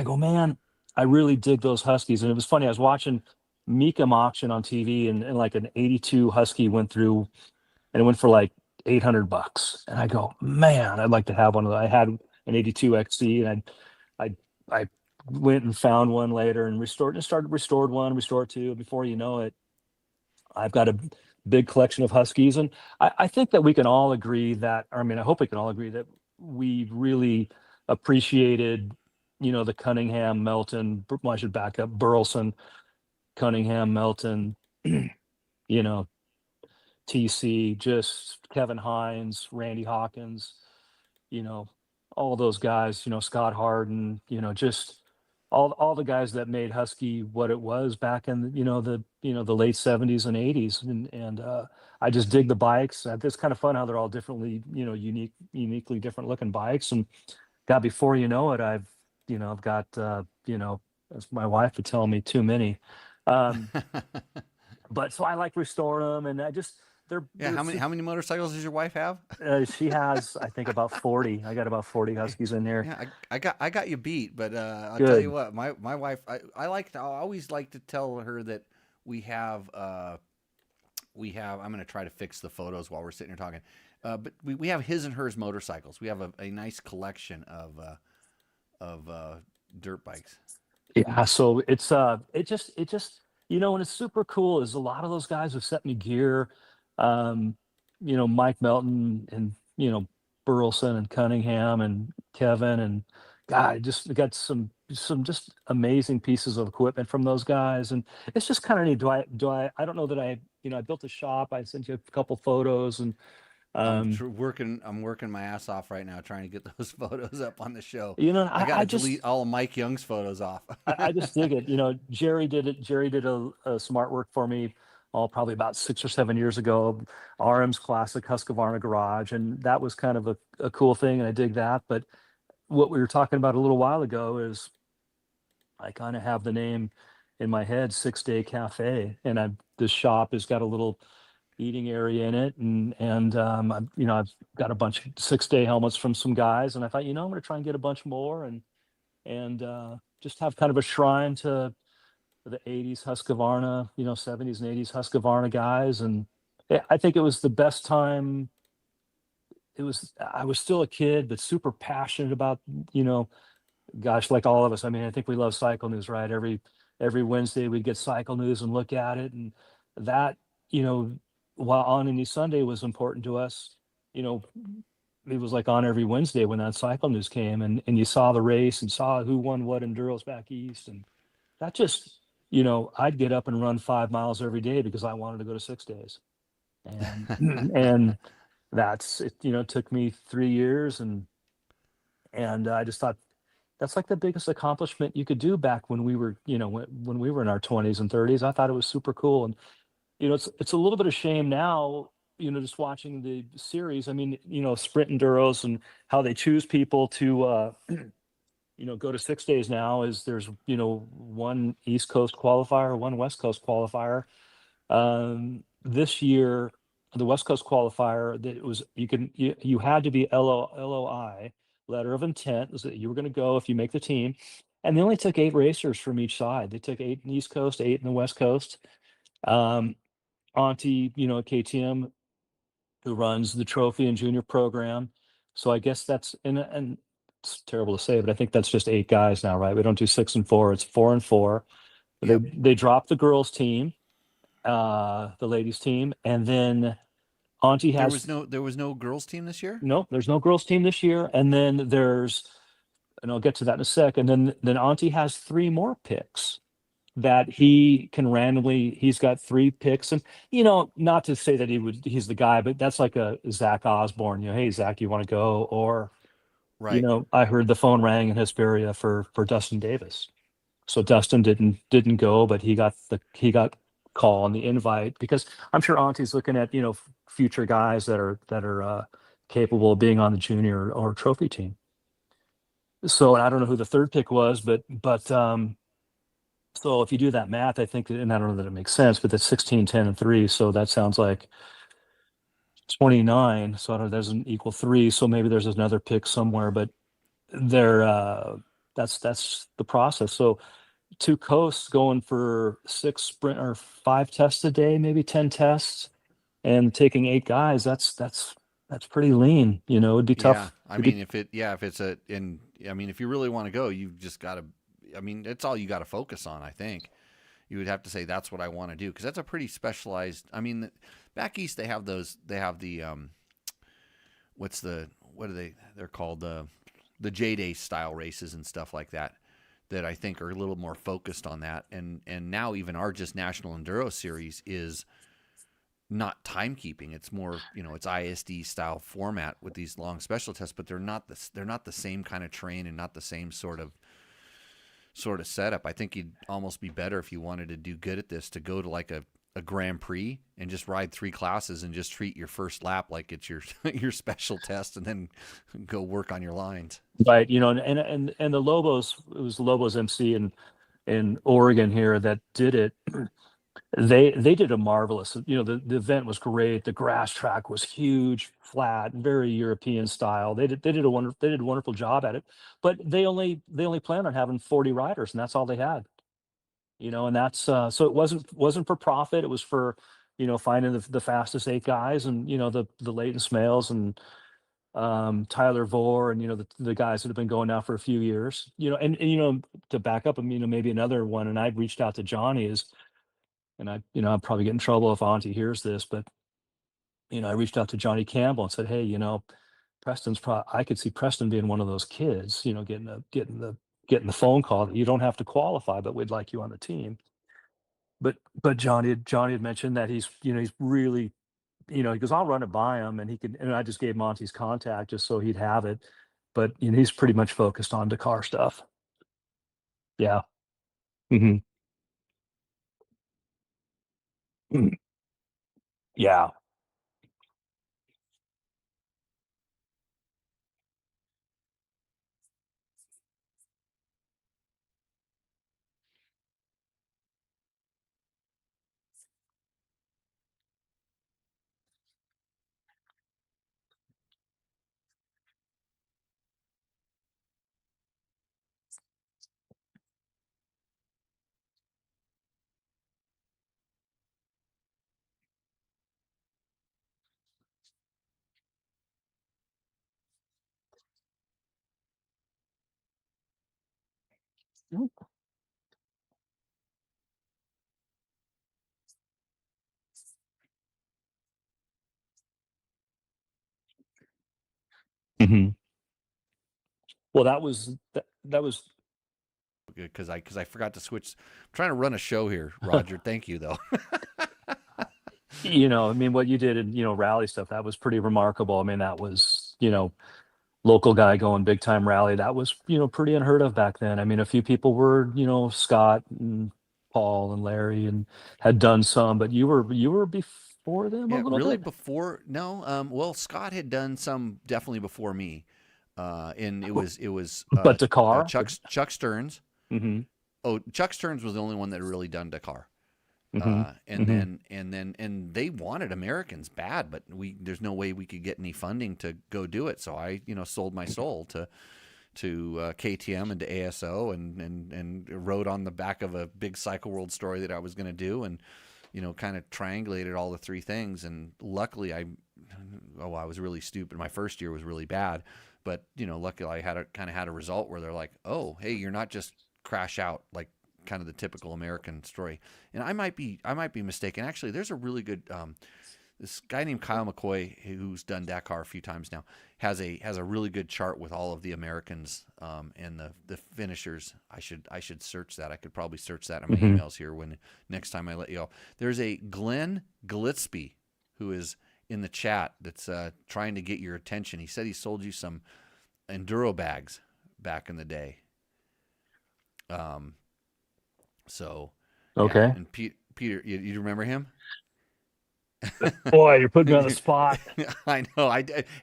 go, man, I really dig those Huskies. And it was funny. I was watching Meekum auction on TV, and like an 82 Husky went through, and it went for like $800. And I go, man, I'd like to have one of those. I had an 82 XC, and I went and found one later and restored one, restored two. And before you know it, I've got a big collection of Huskies. And I think that we can all agree that, I mean, I hope we can all agree that we really appreciated, the Cunningham, Melton, well, I should back up, Burleson, Cunningham, Melton, TC, just Kevin Hines, Randy Hawkins, you know, all those guys, Scott Harden, just all the guys that made Husky what it was back in, the late 70s and 80s. And I just dig the bikes. It's kind of fun how they're all differently, uniquely different looking bikes. And God, before you know it, I've got, as my wife would tell me, too many. Um, but so I like restoring them, and they're Yeah, how many motorcycles does your wife have? she has, I think, about 40. I got about 40 Huskies in there. Yeah, I got you beat, but I'll tell Good. you what, my wife, I always like to tell her that we have I'm going to try to fix the photos while we're sitting here talking, but we have his and hers motorcycles. We have a nice collection of dirt bikes. Yeah, so it just and it's super cool is a lot of those guys have sent me gear. Um, Mike Melton and Burleson and Cunningham and Kevin, and God, I just got some just amazing pieces of equipment from those guys. And it's just kind of neat. I don't know that I built a shop. I sent you a couple photos, and um I'm working my ass off right now trying to get those photos up on the show. I got I to just delete all of Mike Young's photos off. I just dig it. Jerry did it. Jerry did a smart work for me, probably about 6 or 7 years ago. RM's Classic Husqvarna Garage, and that was kind of a cool thing, and I dig that. But what we were talking about a little while ago is I kind of have the name in my head, 6 Day Cafe, and this shop has got a little eating area in it, and I've got a bunch of 6 Day helmets from some guys, and I thought, I'm going to try and get a bunch more, and just have kind of a shrine to the 80s Husqvarna, 70s and 80s Husqvarna guys. And I think it was the best time. I was still a kid, but super passionate about, gosh, like all of us. I mean, I think we love cycle news, right? Every Wednesday we'd get cycle news and look at it. And that, while on any Sunday was important to us, it was like on every Wednesday when that cycle news came, and you saw the race and saw who won what enduros back east. And that just, I'd get up and run 5 miles every day because I wanted to go to 6 days. And and that's it, took me 3 years, and I just thought that's like the biggest accomplishment you could do back when we were, when we were in our 20s and 30s. I thought it was super cool. And it's a little bit of shame now, just watching the series. I mean, sprint enduros and how they choose people to, go to 6 days now is there's, one East Coast qualifier, one West Coast qualifier. This year, the West Coast qualifier, that it was, you had to be LOI, letter of intent, is that you were going to go if you make the team. And they only took 8 racers from each side. They took 8 in the East Coast, 8 in the West Coast. Auntie, KTM, who runs the trophy and junior program. So I guess that's, and it's terrible to say, but I think that's just 8 guys now, right? We don't do 6 and 4; it's 4 and 4. Yep. They dropped the girls team, the ladies team, and then Auntie has There was no girls team this year? no. There's no girls team this year, and then there's and I'll get to that in a sec. And then Auntie has 3 more picks that he can randomly. He's got 3 picks, and not to say that he's the guy, but that's like a Zach Osborne. Hey Zach, you want to go? Or Right. I heard the phone rang in Hesperia for Dustin Davis. So Dustin didn't go, but he got call on the invite, because I'm sure Auntie's looking at future guys that are capable of being on the junior or trophy team. So, and I don't know who the 3rd pick was, but so if you do that math, I think, and I don't know that it makes sense, but that's 16, 10, and 3. So that sounds like 29. So I don't know, doesn't equal 3. So maybe there's another pick somewhere, but that's the process. So 2 coasts going for 6 sprint or 5 tests a day, maybe 10 tests, and taking 8 guys. That's pretty lean. It'd be Yeah. tough. I mean, if you really want to go, you've just got to. I mean, it's all you got to focus on. I think you would have to say that's what I want to do, because that's a pretty specialized. I mean, back east they have those. They have the what are they? They're called the J-Day style races and stuff like that. That I think are a little more focused on that, and now even our just National Enduro Series is not timekeeping. It's more, it's ISD style format with these long special tests, but they're not the same kind of train and not the same sort of setup. I think you'd almost be better, if you wanted to do good at this, to go to like a Grand Prix and just ride 3 classes and just treat your first lap like it's your your special test, and then go work on your lines. Right. And the Lobos, it was the Lobos MC in Oregon here that did it. They did a marvelous. The event was great. The grass track was huge, flat, very European style. They did a wonderful job at it, but they only planned on having 40 riders, and that's all they had. And that's so it wasn't for profit. It was for finding the fastest 8 guys, and the Leighton Smales and Tyler Vore, and the guys that have been going now for a few years. And to back up, maybe another one. And I've reached out to Johnny is, and I'm probably getting in trouble if Auntie hears this, but I reached out to Johnny Campbell and said, hey, I could see Preston being one of those kids, getting the phone call that you don't have to qualify, but we'd like you on the team. But Johnny had mentioned that he's really, he goes, I'll run it by him, and he could, and I just gave Monty's contact just so he'd have it. But he's pretty much focused on Dakar stuff. Yeah. Hmm. Yeah. Hmm. Well, that was Because I forgot to switch. I'm trying to run a show here, Roger. Thank you, though. what you did in rally stuff, that was pretty remarkable. I mean, that was local guy going big time rally. That was pretty unheard of back then. I mean, a few people were, Scott and Paul and Larry, and had done some, but you were before them a Yeah, little really bit. before? No. Well, Scott had done some definitely before me, and it was But Dakar. Chuck Stearns. Mm-hmm. Oh, Chuck Stearns was the only one that had really done Dakar. Mm-hmm. And Mm-hmm. then they wanted Americans bad, but there's no way we could get any funding to go do it. So I sold my soul to KTM and to ASO, and wrote on the back of a big Cycle World story that I was going to do, and kind of triangulated all the 3 things. And luckily I was really stupid. My first year was really bad, but luckily I had a result where they're like, oh, hey, you're not just crash out like kind of the typical American story. And I might be mistaken. Actually, there's a really good this guy named Kyle McCoy, who's done Dakar a few times now, has a really good chart with all of the Americans and the finishers. I should search that. I could probably search that in my emails here when next time I let you all. There's a Glenn Gillespie who is in the chat that's trying to get your attention. He said he sold you some enduro bags back in the day. So Okay. yeah. And Peter, you remember him? Boy, you're putting me on the spot. I know.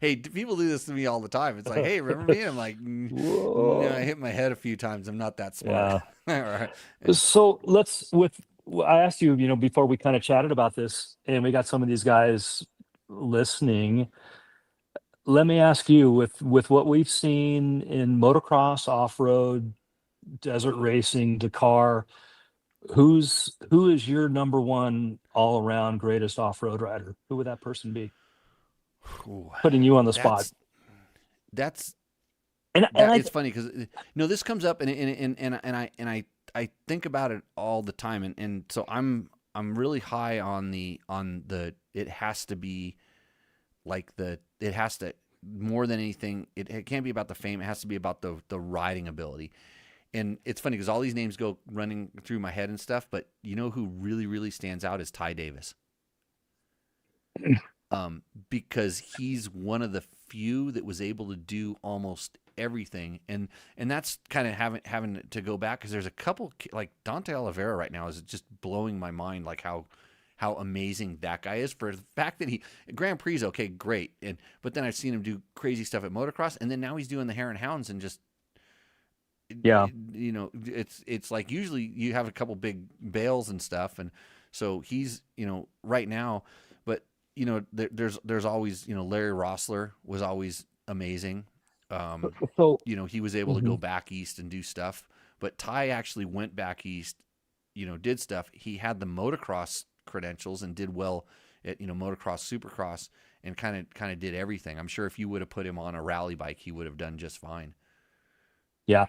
Hey, people do this to me all the time. It's like, hey, remember me? And I'm like, no, I hit my head a few times. I'm not that smart. Yeah. All right. So I asked you, before we kind of chatted about this, and we got some of these guys listening. Let me ask you, with what we've seen in motocross, off-road, desert racing, Dakar, who is your number one all-around greatest off-road rider? Who would that person be? Ooh, Putting you on the spot. It's funny because this comes up and I think about it all the time, and so I'm really high on the it has to be it has to, more than anything, it can't be about the fame. It has to be about the riding ability. And it's funny because all these names go running through my head and stuff, but you know who really, really stands out is Ty Davis. Because he's one of the few that was able to do almost everything. And that's kind of having to go back, because there's a couple, like Dante Oliveira right now is just blowing my mind, like how amazing that guy is, for the fact that he Grand Prix, okay, great. But then I've seen him do crazy stuff at motocross, and then now he's doing the Hare and Hounds, and just, yeah, it's like usually you have a couple big bales and stuff, and so he's right now. But there's always Larry Rossler was always amazing. So he was able to go back east and do stuff, but Ty actually went back east, did stuff. He had the motocross credentials and did well at motocross, supercross, and kind of did everything. I'm sure if you would have put him on a rally bike, he would have done just fine. Yeah,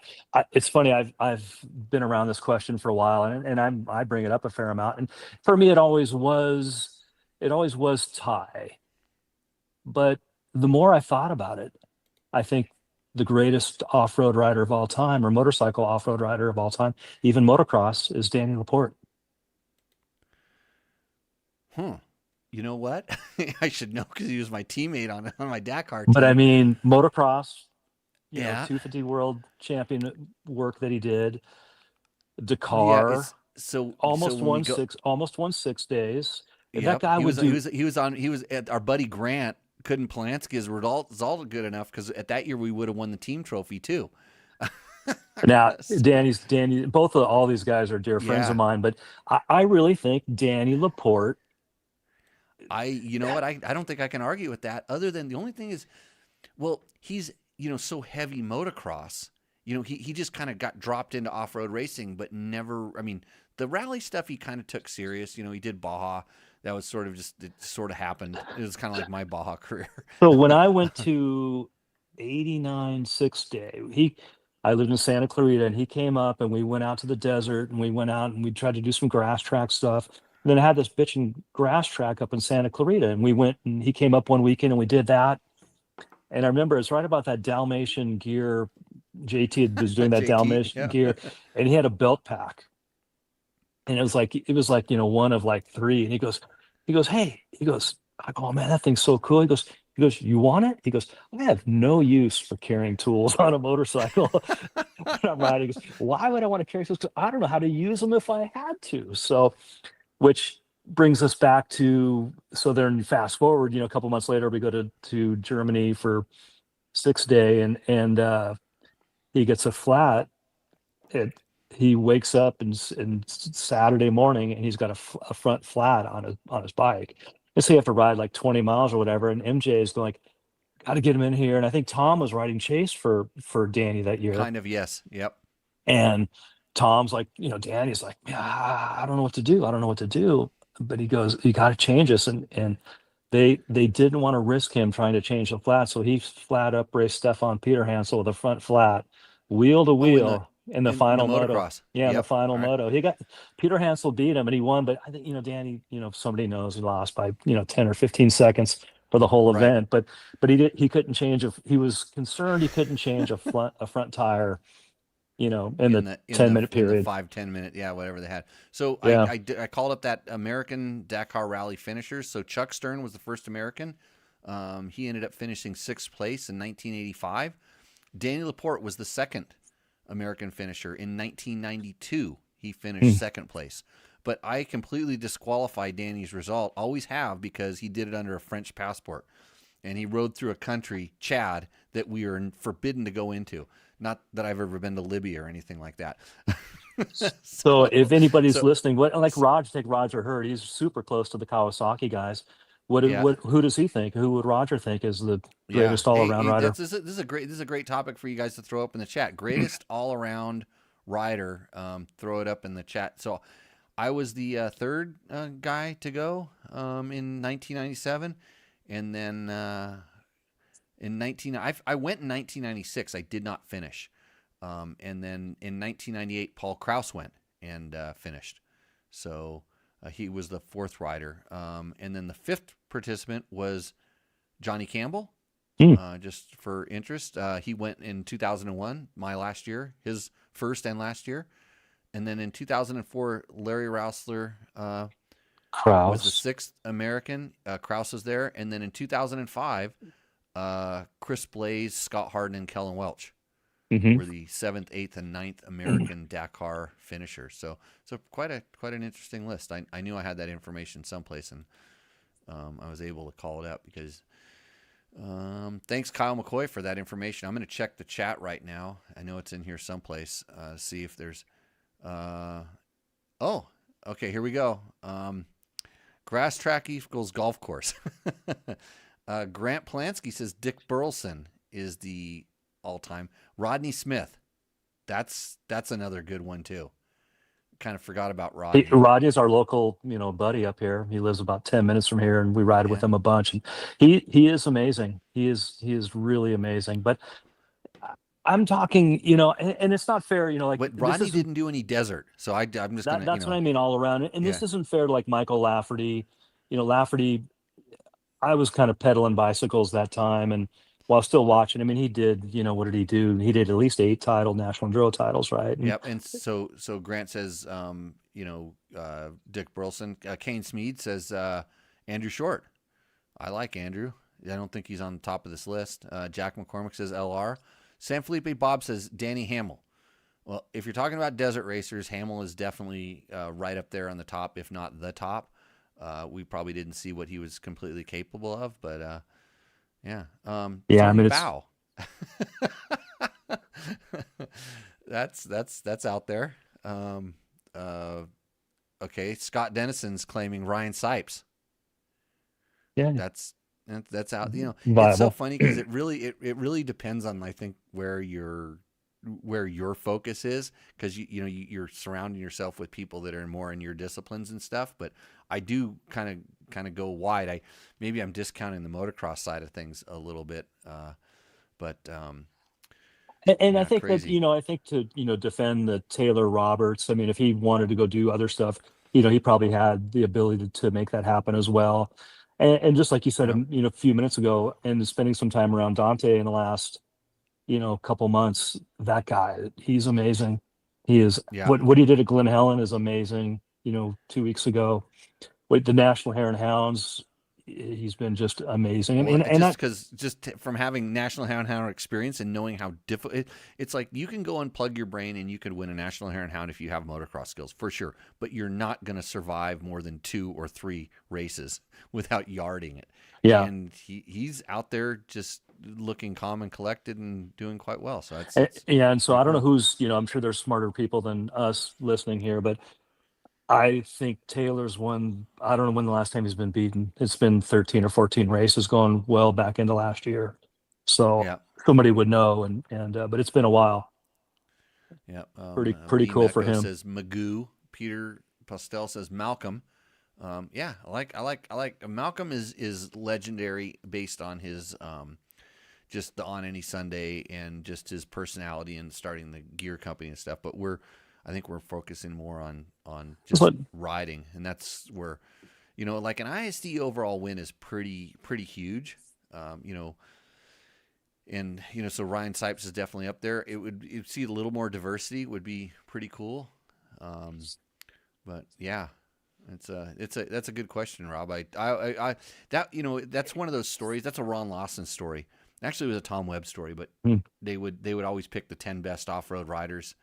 it's funny. I've been around this question for a while, and I bring it up a fair amount. And for me, it always was Ty. But the more I thought about it, I think the greatest off-road rider of all time, or motorcycle off-road rider of all time, even motocross, is Danny Laporte. You know what? I should know, because he was my teammate on my Dakar team. But I mean, motocross. Yeah. 250 world champion work that he did. Dakar. Almost won 6 days. Yep. That guy he was at our buddy Grant couldn't Polanski. His results all good enough, because at that year we would have won the team trophy too. Now, Danny, both of all these guys are dear friends of mine, but I really think Danny Laporte. You know what? I don't think I can argue with that. Other than the only thing is, well, he's so heavy motocross. He just kind of got dropped into off-road racing, but never. I mean, the rally stuff he kind of took serious. He did Baja. That was sort of happened. It was kind of like my Baja career. So when I went to 89 6 day, I lived in Santa Clarita, and he came up, and we went out to the desert, and we went out and we tried to do some grass track stuff. And then I had this bitchin' grass track up in Santa Clarita, and we went, and he came up one weekend and we did that. And I remember it's right about that Dalmatian gear. JT was doing that Dalmatian gear, and he had a belt pack. And it was like one of like three. And he goes, hey, I go, oh man, that thing's so cool. He goes, you want it? He goes, I have no use for carrying tools on a motorcycle when I'm riding. He goes, why would I want to carry tools? Because I don't know how to use them if I had to. So, which brings us back to, so then fast forward, a couple months later, we go to Germany for 6 day, and he gets a flat. He wakes up and Saturday morning, and he's got a front flat on his bike. And so you have to ride like 20 miles or whatever. And MJ is going like, got to get him in here. And I think Tom was riding chase for Danny that year. Kind of, yes. Yep. And Tom's like, Danny's like, I don't know what to do. But he goes, you got to change this. And they didn't want to risk him trying to change the flat. So he flat up raced Stefan Peter Hansel with a front flat, wheel to wheel. in the in the final moto. motocross. Yeah, in the Yep. final All right. moto. He got Peter Hansel beat him and he won, but I think, Danny, if somebody knows, he lost by, 10 or 15 seconds for the whole Right. event. But he couldn't change he was concerned he couldn't change a front tire, in the 10-minute in the period. 5-10 minute, yeah, whatever they had. So Yeah. I called up that American Dakar Rally finishers. So Chuck Stern was the first American. He ended up finishing 6th place in 1985. Danny Laporte was the second American finisher in 1992. He finished 2nd place. But I completely disqualified Danny's result. Always have, because he did it under a French passport. And he rode through a country, Chad, that we are forbidden to go into. Not that I've ever been to Libya or anything like that. So if anybody's so listening, take Roger Hurd, he's super close to the Kawasaki guys. yeah, Who does he think? Who would Roger think is the yeah. greatest all-around rider? This is a great topic for you guys to throw up in the chat. Greatest all around rider. Throw it up in the chat. So I was the third guy to go in 1997, and then I went in 1996. I did not finish. And then in 1998, Paul Kraus went and finished. So he was the 4th rider. And then the 5th participant was Johnny Campbell. Just for interest, he went in 2001, my last year, his first and last year. And then in 2004, Larry Rousler was the 6th American. Kraus was there. And then in 2005, Chris Blaze, Scott Harden, and Kellen Welch were the 7th, 8th, and 9th American Dakar finishers. So quite an interesting list. I knew I had that information someplace, and I was able to call it up because thanks, Kyle McCoy, for that information. I'm going to check the chat right now. I know it's in here someplace. See if there's oh, okay, here we go. Grass track equals golf course. Grant Polanski says Dick Burleson is the all-time. Rodney Smith, that's another good one too. Kind of forgot about Rodney. Rodney's our local, buddy up here. He lives about 10 minutes from here, and we ride with him a bunch. And he is amazing. He is really amazing. But I'm talking, and it's not fair, But Rodney didn't do any desert, so I'm just gonna. That's what I mean all around. And this isn't fair to like Michael Lafferty. Lafferty, I was kind of pedaling bicycles that time, and while still watching, I mean, he did, what did he do? He did at least 8 national enduro titles, right? And, yep. And so Grant says, Dick Burleson. Kane Smead says Andrew Short. I like Andrew. I don't think he's on the top of this list. Jack McCormick says LR. San Felipe Bob says Danny Hamill. Well, if you're talking about desert racers, Hamill is definitely right up there on the top, if not the top. We probably didn't see what he was completely capable of, but yeah. Yeah, I mean, Bow. That's out there. Okay, Scott Dennison's claiming Ryan Sipes. Yeah, that's out. viable. It's so funny because it really depends on, I think, where your focus is, because you're surrounding yourself with people that are more in your disciplines and stuff. But I do kind of go wide. Maybe I'm discounting the motocross side of things a little bit, but and I think crazy. that I think to defend the Taylor Roberts. I mean, if he wanted to go do other stuff, he probably had the ability to make that happen as well. And just like you said, a few minutes ago, and spending some time around Dante in the last couple months, that guy, he's amazing. He is. Yeah. What he did at Glen Helen is amazing. 2 weeks ago, with the National Hare and Hounds, he's been just amazing. Well, just from having National Hare and Hound experience and knowing how difficult it's like, you can go and plug your brain and you could win a National Hare and Hound if you have motocross skills, for sure. But you're not going to survive more than 2 or 3 races without yarding it. Yeah, and he's out there just looking calm and collected and doing quite well. So and so I don't know who's I'm sure there's smarter people than us listening here, but I think Taylor's won. I don't know when the last time he's been beaten. It's been 13 or 14 races, going well back into last year. So somebody would know, and but it's been a while. Yeah, pretty cool for him. Says Magoo. Peter Postel says Malcolm. I like Malcolm is legendary based on his just the On Any Sunday and just his personality and starting the gear company and stuff. But I think we're focusing more on just riding, and that's where, like an ISD overall win is pretty huge, and so Ryan Sipes is definitely up there. You'd see a little more diversity would be pretty cool, but yeah. That's a good question, Rob. I that's one of those stories. That's a Ron Lawson story. Actually, it was a Tom Webb story, but they would always pick the 10 best off-road riders.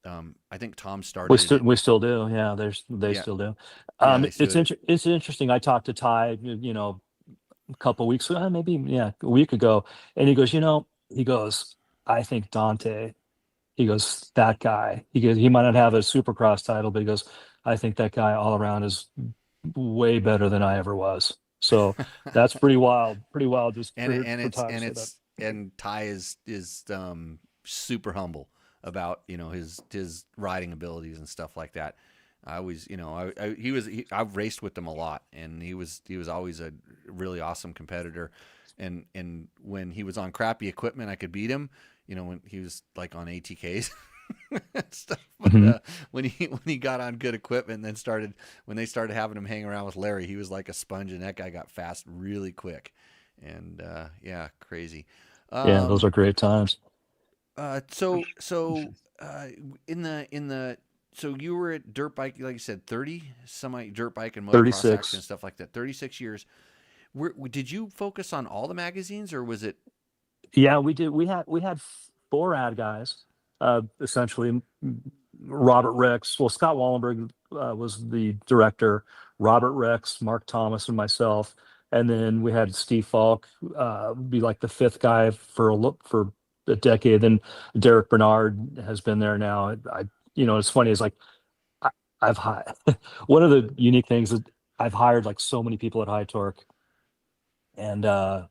I think Tom started. We still do. Yeah, they still do. It's interesting. I talked to Ty, a couple weeks ago, maybe a week ago, and he goes, I think Dante. He goes, that guy. He goes, he might not have a Supercross title, but he goes, I think that guy all around is way better than I ever was. So that's pretty wild. Pretty wild. Just and Ty is super humble about his riding abilities and stuff like that. I always I've raced with him a lot, and he was always a really awesome competitor. And when he was on crappy equipment, I could beat him. When he was like on ATKs and stuff. But when he got on good equipment, and then when they started having him hang around with Larry, he was like a sponge, and that guy got fast really quick. And crazy. Those are great times. So you were at dirt bike, like you said, 30 semi dirt bike and motocross action and stuff like that. 36 years. Did you focus on all the magazines, or was it? Yeah, we did. We had 4 ad guys, essentially. Robert Ricks. Well, Scott Wallenberg was the director. Robert Ricks, Mark Thomas, and myself. And then we had Steve Falk be like the 5th guy for a decade. Then Derek Bernard has been there now. It's funny. It's like I've hired. One of the unique things is I've hired like so many people at High Torque, and that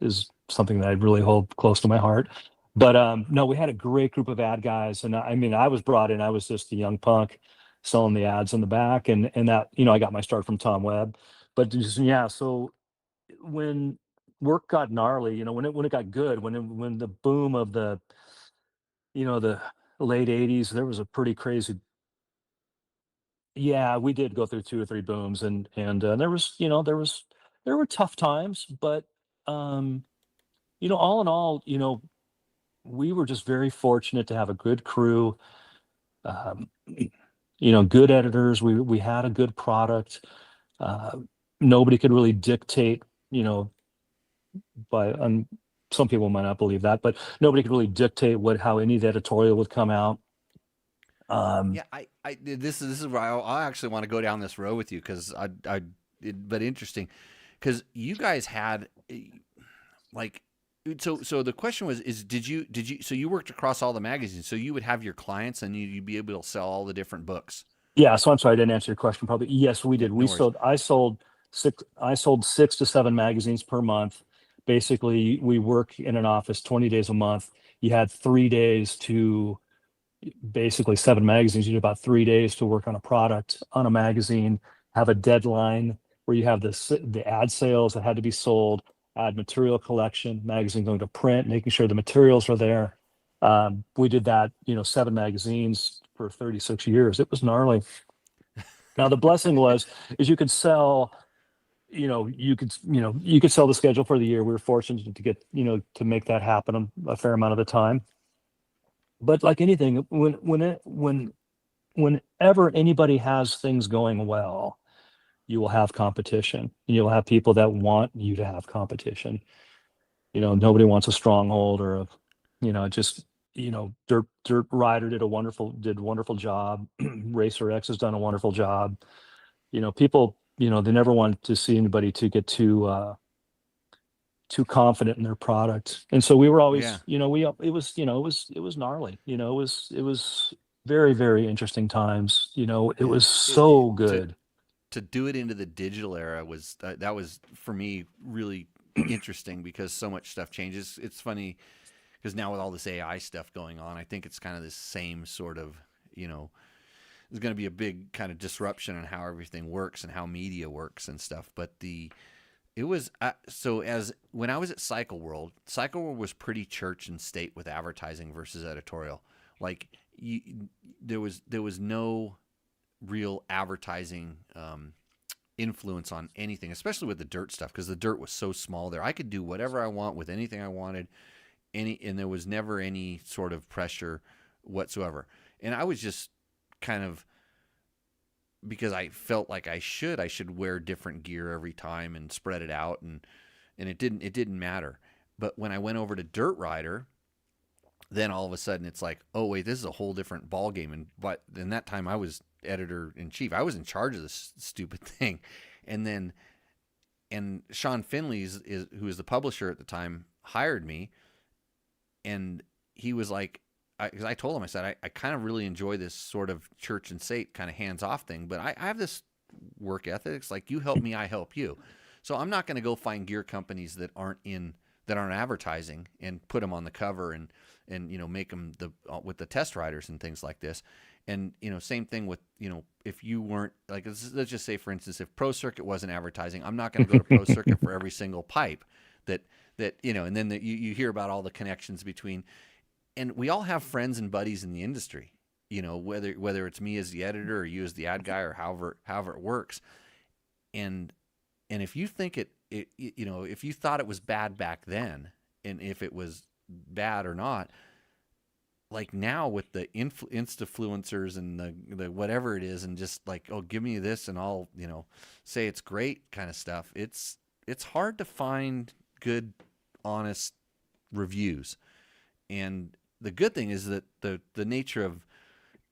is something that I really hold close to my heart. But no, we had a great group of ad guys, and I was brought in. I was just a young punk selling the ads in the back, and that I got my start from Tom Webb. But so when work got gnarly, when it got good, when the boom of the the late '80s, there was a pretty crazy. Yeah, we did go through 2 or 3 booms, and there were tough times, but all in all, we were just very fortunate to have a good crew, um, good editors. We had a good product. Uh, Nobody could really dictate, some people might not believe that, but nobody could really dictate how any of the editorial would come out. This is where I actually want to go down this road with you, because but interesting, because you guys had like, so the question was, did you so you worked across all the magazines, so you would have your clients and you'd be able to sell all the different books. Yeah, so I'm sorry I didn't answer your question. Probably yes, we did. I sold 6 to 7 magazines per month. Basically, we work in an office 20 days a month. You had 3 days to basically 7 magazines. You do about 3 days to work on a product on a magazine, have a deadline where you have the ad sales that had to be sold, ad material collection, magazine going to print, making sure the materials are there. We did that, 7 magazines for 36 years. It was gnarly. Now the blessing is you could sell, you could sell the schedule for the year. We were fortunate to get, to make that happen a fair amount of the time. But like anything, whenever anybody has things going well, you will have competition. You'll have people that want you to have competition. Nobody wants a stronghold or Dirt Rider did a wonderful job. Racer X has done a wonderful job. People, they never want to see anybody to get too confident in their product. And so we were always, it was gnarly. It was very, very interesting times. It was so good. To do it into the digital era was that was for me really interesting, because so much stuff changes. It's funny because now with all this AI stuff going on, I think it's kind of the same sort of, there's going to be a big kind of disruption in how everything works and how media works and stuff. But It was so as when I was at Cycle World was pretty church and state with advertising versus editorial. Like there was no real advertising influence on anything, especially with the dirt stuff, because the dirt was so small there. I could do whatever I want with anything I wanted, and there was never any sort of pressure whatsoever. And I was just kind of, because I felt like I should wear different gear every time and spread it out, and it didn't matter. But when I went over to Dirt Rider, then all of a sudden it's like, oh wait, this is a whole different ball game. And but in that time I was editor in chief. I was in charge of this stupid thing, and Sean Finley who was the publisher at the time, hired me, and he was like, because I told him, I said, I kind of really enjoy this sort of church and state kind of hands-off thing, but I have this work ethic. It's like, you help me, I help you. So I'm not going to go find gear companies that aren't advertising and put them on the cover and make them with the test riders and things like this. And same thing with if you weren't like, let's just say for instance, if Pro Circuit wasn't advertising, I'm not going to go to Pro Circuit for every single pipe that and then you hear about all the connections between. And we all have friends and buddies in the industry, whether it's me as the editor or you as the ad guy or however it works. And if you think if you thought it was bad back then, and if it was bad or not, like now with the Instafluencers and the whatever it is, and just like, oh, give me this and I'll say it's great kind of stuff. It's hard to find good, honest reviews. And the good thing is that the nature of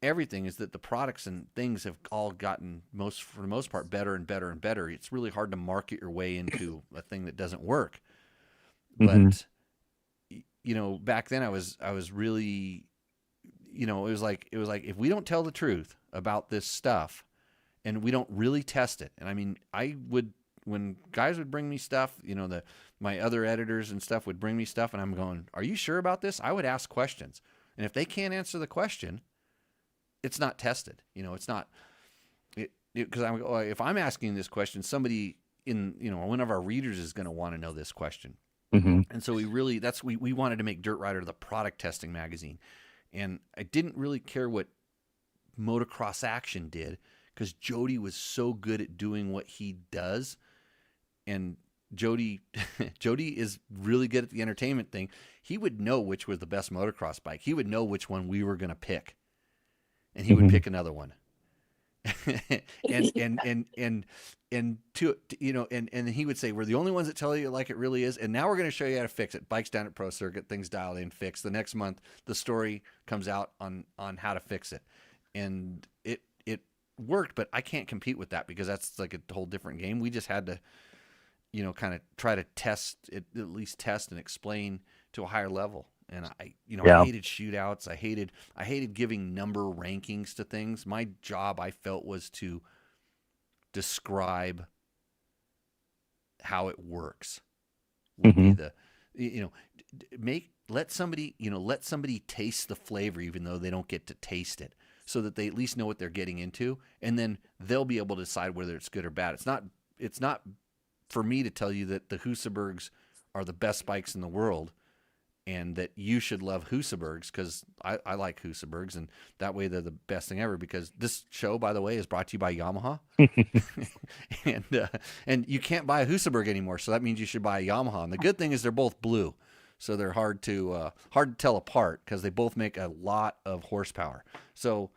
everything is that the products and things have all gotten, for the most part, better and better and better. It's really hard to market your way into a thing that doesn't work. But back then I was really, it was like if we don't tell the truth about this stuff and we don't really test it. And I mean, when guys would bring me stuff, my other editors and stuff would bring me stuff, and I'm going, are you sure about this? I would ask questions. And if they can't answer the question, it's not tested. It's not, because if I'm asking this question, somebody one of our readers is going to want to know this question. Mm-hmm. And so we wanted to make Dirt Rider the product testing magazine. And I didn't really care what Motocross Action did, because Jody was so good at doing what he does. And Jody is really good at the entertainment thing. He would know which was the best motocross bike. He would know which one we were going to pick, and he would pick another one. and he would say, we're the only ones that tell you like it really is, and now we're going to show you how to fix it. Bikes down at Pro Circuit, things dialed in, fixed. The next month the story comes out on how to fix it, and it worked. But I can't compete with that, because that's like a whole different game. We just had to kind of try to test it, at least test and explain to a higher level. And I hated shootouts. I hated giving number rankings to things. My job, I felt, was to describe how it works. Would be let somebody taste the flavor, even though they don't get to taste it, so that they at least know what they're getting into, and then they'll be able to decide whether it's good or bad. It's not for me to tell you that the Husabergs are the best bikes in the world, and that you should love Husabergs, because I like Husabergs, and that way they're the best thing ever. Because this show, by the way, is brought to you by Yamaha, and you can't buy a Husaberg anymore, so that means you should buy a Yamaha. And the good thing is they're both blue, so they're hard to tell apart, because they both make a lot of horsepower. So,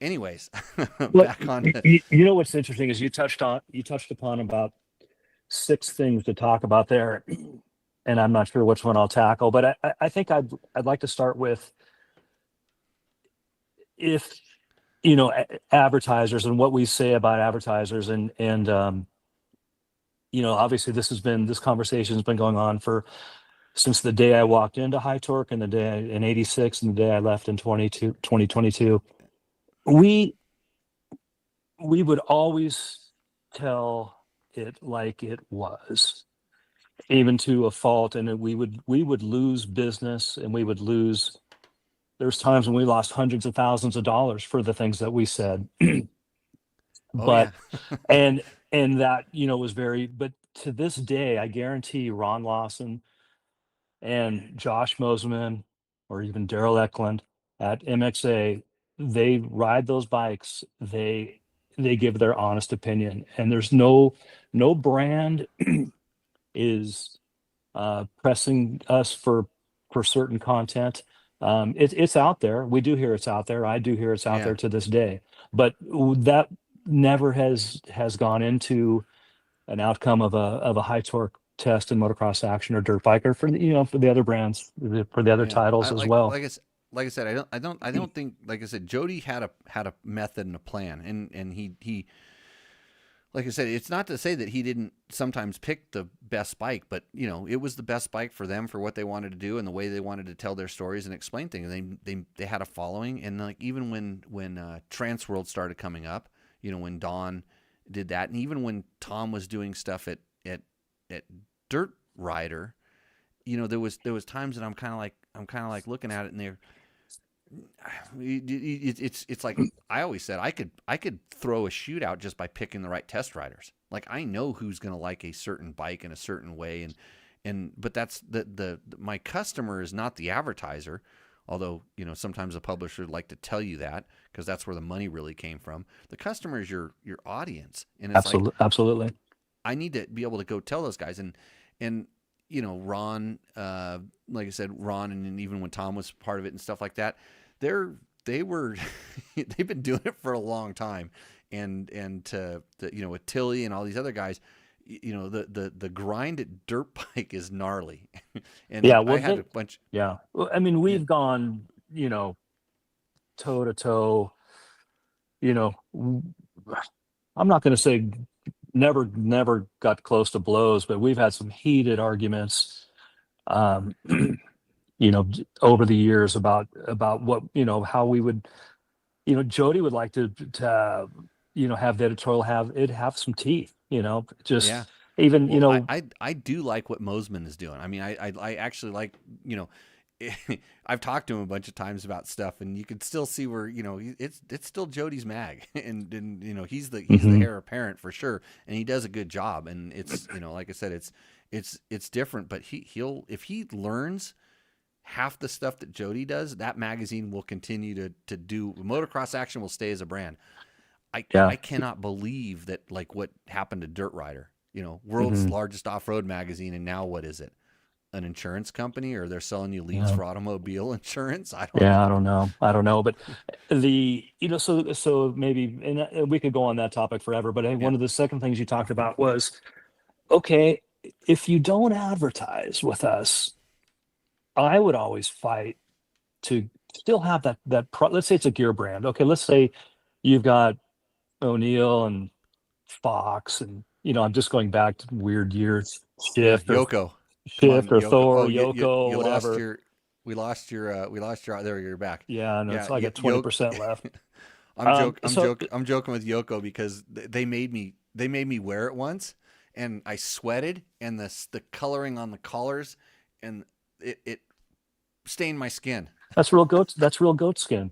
anyways, back on. What's interesting is you touched upon about 6 things to talk about there, and I'm not sure which one I'll tackle, but I think I'd like to start with, if advertisers and what we say about advertisers, and obviously this conversation has been going on since the day I walked into High Torque, and the day in '86, and the day I left in 2022. We would always tell it like it was, even to a fault, and we would lose business, and there's times when we lost hundreds of thousands of dollars for the things that we said. Oh yeah. But and that, was very, but to this day, I guarantee Ron Lawson and Josh Mosman or even Daryl Eklund at MXA, they ride those bikes, they give their honest opinion, and there's no brand is pressing us for certain content. It's out there. We do hear it's out there. I do hear it's out Yeah. there to this day. But that never has gone into an outcome of a high torque test in motocross action or dirt biker for for the other brands, for the other Yeah. I titles as well. like I said, I don't think, like I said, Jody had a method and a plan, and he like I said, it's not to say that he didn't sometimes pick the best bike, but it was the best bike for them, for what they wanted to do and the way they wanted to tell their stories and explain things. They had a following, and like even when Trans World started coming up, when Don did that, and even when Tom was doing stuff at Dirt Rider, there was times that I'm kind of like looking at it, and it's like I always said, I could throw a shootout just by picking the right test riders. Like, I know who's going to like a certain bike in a certain way, but that's my customer is not the advertiser. Although sometimes a publisher would like to tell you that, because that's where the money really came from. The customer is your audience, and it's like, Absolutely. I need to be able to go tell those guys, and Ron, like I said, Ron, and even when Tom was part of it and stuff like that, they were they've been doing it for a long time, and with Tilly and all these other guys, the grind at dirt bike is gnarly. And Yeah, I had a bunch. Yeah, well, I mean, Yeah, we've gone toe to toe. I'm not going to say never got close to blows, but we've had some heated arguments, um, over the years about what, how we would, Jody would like to have the editorial have some teeth, just yeah. even, Well, I do like what Mosman is doing. I mean, I actually like, I've talked to him a bunch of times about stuff, and you can still see where it's still Jody's mag, and he's the Mhm. heir apparent for sure, and he does a good job. And it's like I said, it's different, but he'll, if he learns half the stuff that Jody does, that magazine will continue to do. Motocross Action will stay as a brand. Yeah. I cannot believe that, like, what happened to Dirt Rider, world's Mhm. largest off-road magazine, and now what is it? An insurance company, or they're selling you leads Yeah. for automobile insurance? I don't Yeah, I know. don't know. I don't know, but so maybe, and we could go on that topic forever, but Yeah. one of the second things you talked about was, okay, if you don't advertise with us, I would always fight to still have let's say it's a gear brand. Okay, let's say you've got O'Neill and Fox, and I'm just going back to weird years, Yeah, Shift or Yoko. Come on, Yoko. Thor, Oh, Yoko, you lost whatever. your. We lost your. There, you're back. Yeah, no, Yeah, so I got Yoko. 20% left. So I'm joking with Yoko, because they made me wear it once, and I sweated, and the coloring on the collars, and it stained my skin. that's real goat skin.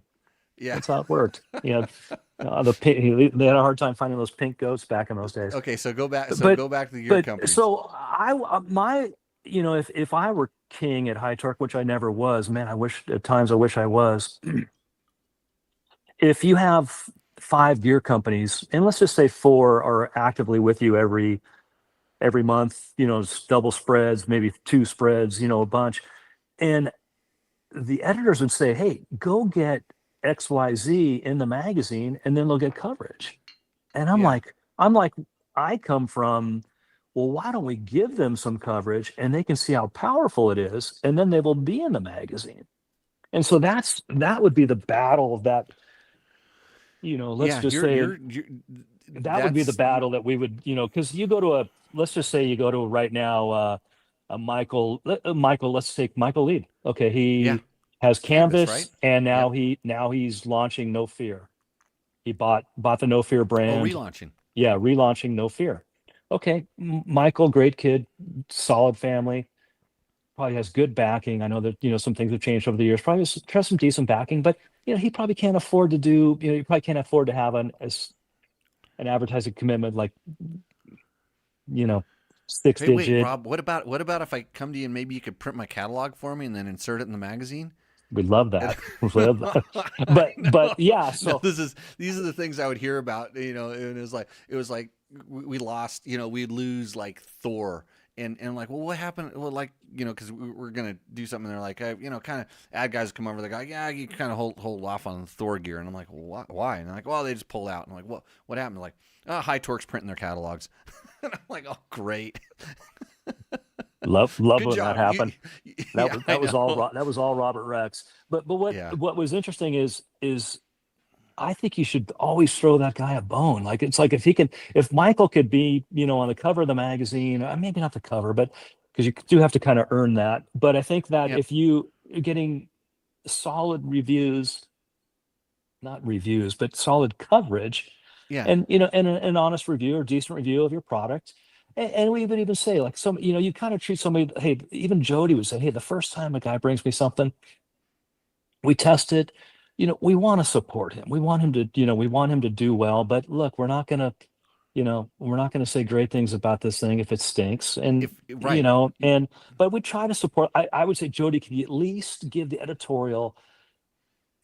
Yeah. That's how it worked. The pink, they had a hard time finding those pink goats back in those days. Okay, so go back. So But go back to the gear companies. so my if I were king at high torque, which I never was, man, I wish I was. If you have 5 gear companies, and let's just say 4 are actively with you every month, double spreads, maybe 2 spreads, a bunch, and the editors would say, hey, go get XYZ in the magazine, and then they'll get coverage. And Yeah. I'm like, I come from, well, why don't we give them some coverage, and they can see how powerful it is, and then they will be in the magazine. And so that would be the battle of that, let's Yeah, just say you're that would be the that's battle that we would, because you go to let's just say you go to right now, Michael, let's take Michael Lead. Okay, yeah, he has Canvas, right? Canvas, and Yep. now he's launching No Fear. He bought the No Fear Oh, brand. relaunching. Yeah, relaunching No Fear. Okay, Michael, great kid, solid family, probably has good backing. I know that some things have changed over the years. Probably has some decent backing, but he probably can't afford to do. He probably can't afford to have an advertising commitment, like, you know, six Hey, wait, digit. Rob. What about if I come to you and maybe you could print my catalog for me and then insert it in the magazine? We'd love And- that. We'd love that. I But know. yeah, No, so these are the things I would hear about. And it was like we lost. We'd lose like Thor. And like, well, what happened? Well, like, because we're gonna do something. And they're like, kind of ad guys come over. They're like, yeah, you kind of hold off on the Thor gear. And I'm like, well, why? And they're like, well, they just pull out. And I'm like, what happened? They're like, oh, High Torque's printing their catalogs. And I'm like, oh, great. love Good when job. that happened. Yeah, I That was all know. that was all Robert Rex. But what Yeah. what was interesting is I think you should always throw that guy a bone. Like, it's like if Michael could be, on the cover of the magazine, maybe not the cover, but because you do have to kind of earn that. But I think that Yep. if you are getting solid reviews, not reviews, but solid coverage, Yeah. and and an honest review or decent review of your product. And we would even say, like, you kind of treat somebody, hey, even Jody would say, hey, the first time a guy brings me something, we test it, we want to support him. We want him to, we want him to do well. But look, we're not gonna say great things about this thing if it stinks. And Right. but we try to support. I would say, Jody, can you at least give the editorial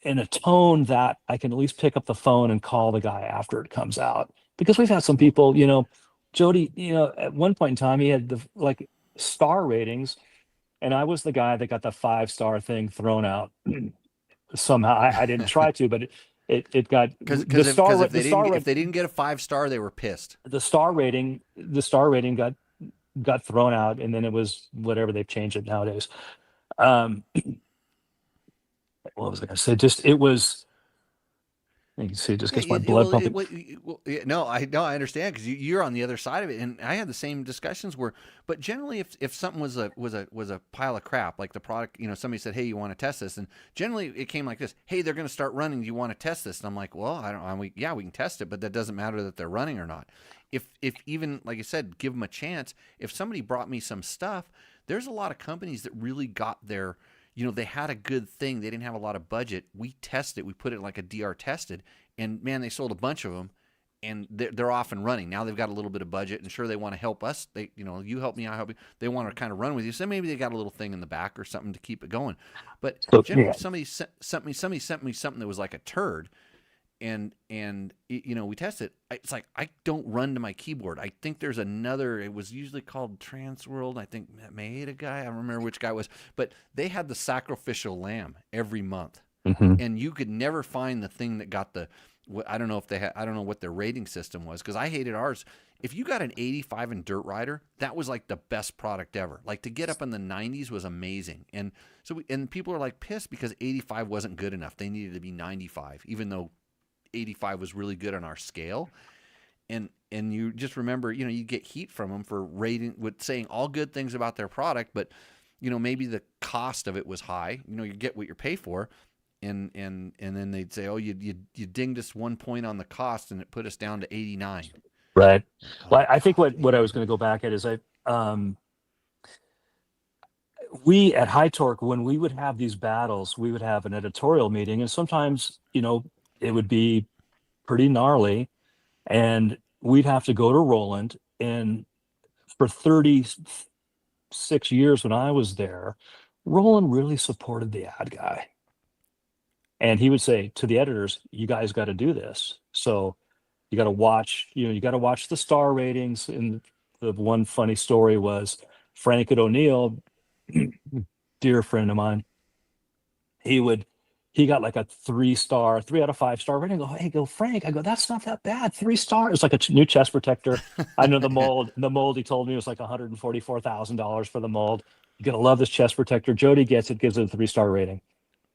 in a tone that I can at least pick up the phone and call the guy after it comes out? Because we've had some people, Jody, at one point in time, he had the like star ratings, and I was the guy that got the 5-star thing thrown out somehow. I didn't try to, but it got Because the star if the star if they didn't get a 5-star, they were pissed. the star rating got thrown out, and then it was whatever they've changed it nowadays. Um, what was I going to say? Just it was. You can see it just Yeah, gets my blood pumping. no, I understand because you're on the other side of it, and I had the same discussions but generally, if something was a pile of crap, like the product, somebody said, hey, you want to test this, and generally it came like this: hey, they're going to start running. Do you want to test this? And I'm like, well, I don't. We can test it, but that doesn't matter that they're running or not. If even like I said, give them a chance. If somebody brought me some stuff, there's a lot of companies that really got their. They had a good thing. They didn't have a lot of budget. We tested it. We put it like a DR tested, and man, they sold a bunch of them, and they're off and running. Now they've got a little bit of budget, and sure, they want to help us. They, you help me, I help you. They want to kind of run with you. So maybe they got a little thing in the back or something to keep it going. But generally, if somebody sent me something that was like a turd, and we test it. It's like I don't run to my keyboard. I think there's another. It was usually called Transworld. I think Maeda guy. I don't remember which guy it was, but they had the sacrificial lamb every month, and you could never find the thing that got the. I don't know if they had. I don't know what their rating system was because I hated ours. If you got an 85 in Dirt Rider, that was like the best product ever. Like to get up in the 90s was amazing, and so people are like pissed because 85 wasn't good enough. They needed to be 95, even though 85 was really good on our scale, and you just remember, you get heat from them for rating with saying all good things about their product, but maybe the cost of it was high. You get what you pay for, and then they'd say, oh, you dinged us 1 point on the cost, and it put us down to 89. Right. Well, I think what I was going to go back at is we at High Torque, when we would have these battles, we would have an editorial meeting, and sometimes it would be pretty gnarly, and we'd have to go to Roland. And for 36 years when I was there, Roland really supported the ad guy, and he would say to the editors, you guys got to do this. So you got to watch, you got to watch the star ratings. And the one funny story was Frank O'Neill, dear friend of mine, he got like a 3 out of 5 star rating. I go, Frank, that's not that bad. 3 stars. It's like a new chest protector. I know the mold he told me was like $144,000 for the mold. You're going to love this chest protector. Jody gets it, gives it a 3-star rating.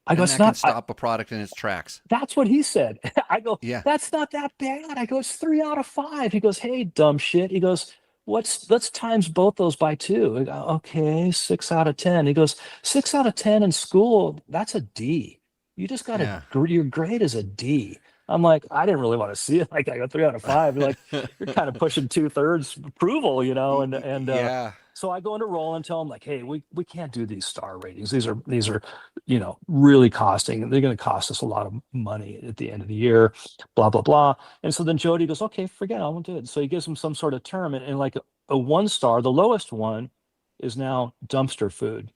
I go, and it's that not. can stop a product in its tracks. That's what he said. I go, yeah, that's not that bad. I go, it's 3 out of 5. He goes, hey, dumb shit. He goes, let's times both those by 2. I go, okay, 6 out of 10. He goes, 6 out of 10 in school, that's a D. You just got your grade is a D. I'm like, I didn't really want to see it. Like I got 3 out of 5. You're like, you're kind of pushing 2/3 approval, and yeah. So I go into Roll and tell them like, hey, we can't do these star ratings. These are, really costing. They're going to cost us a lot of money at the end of the year, blah, blah, blah. And so then Jody goes, okay, forget it, I won't do it. So he gives him some sort of term, and like a 1 star, the lowest one is now dumpster food.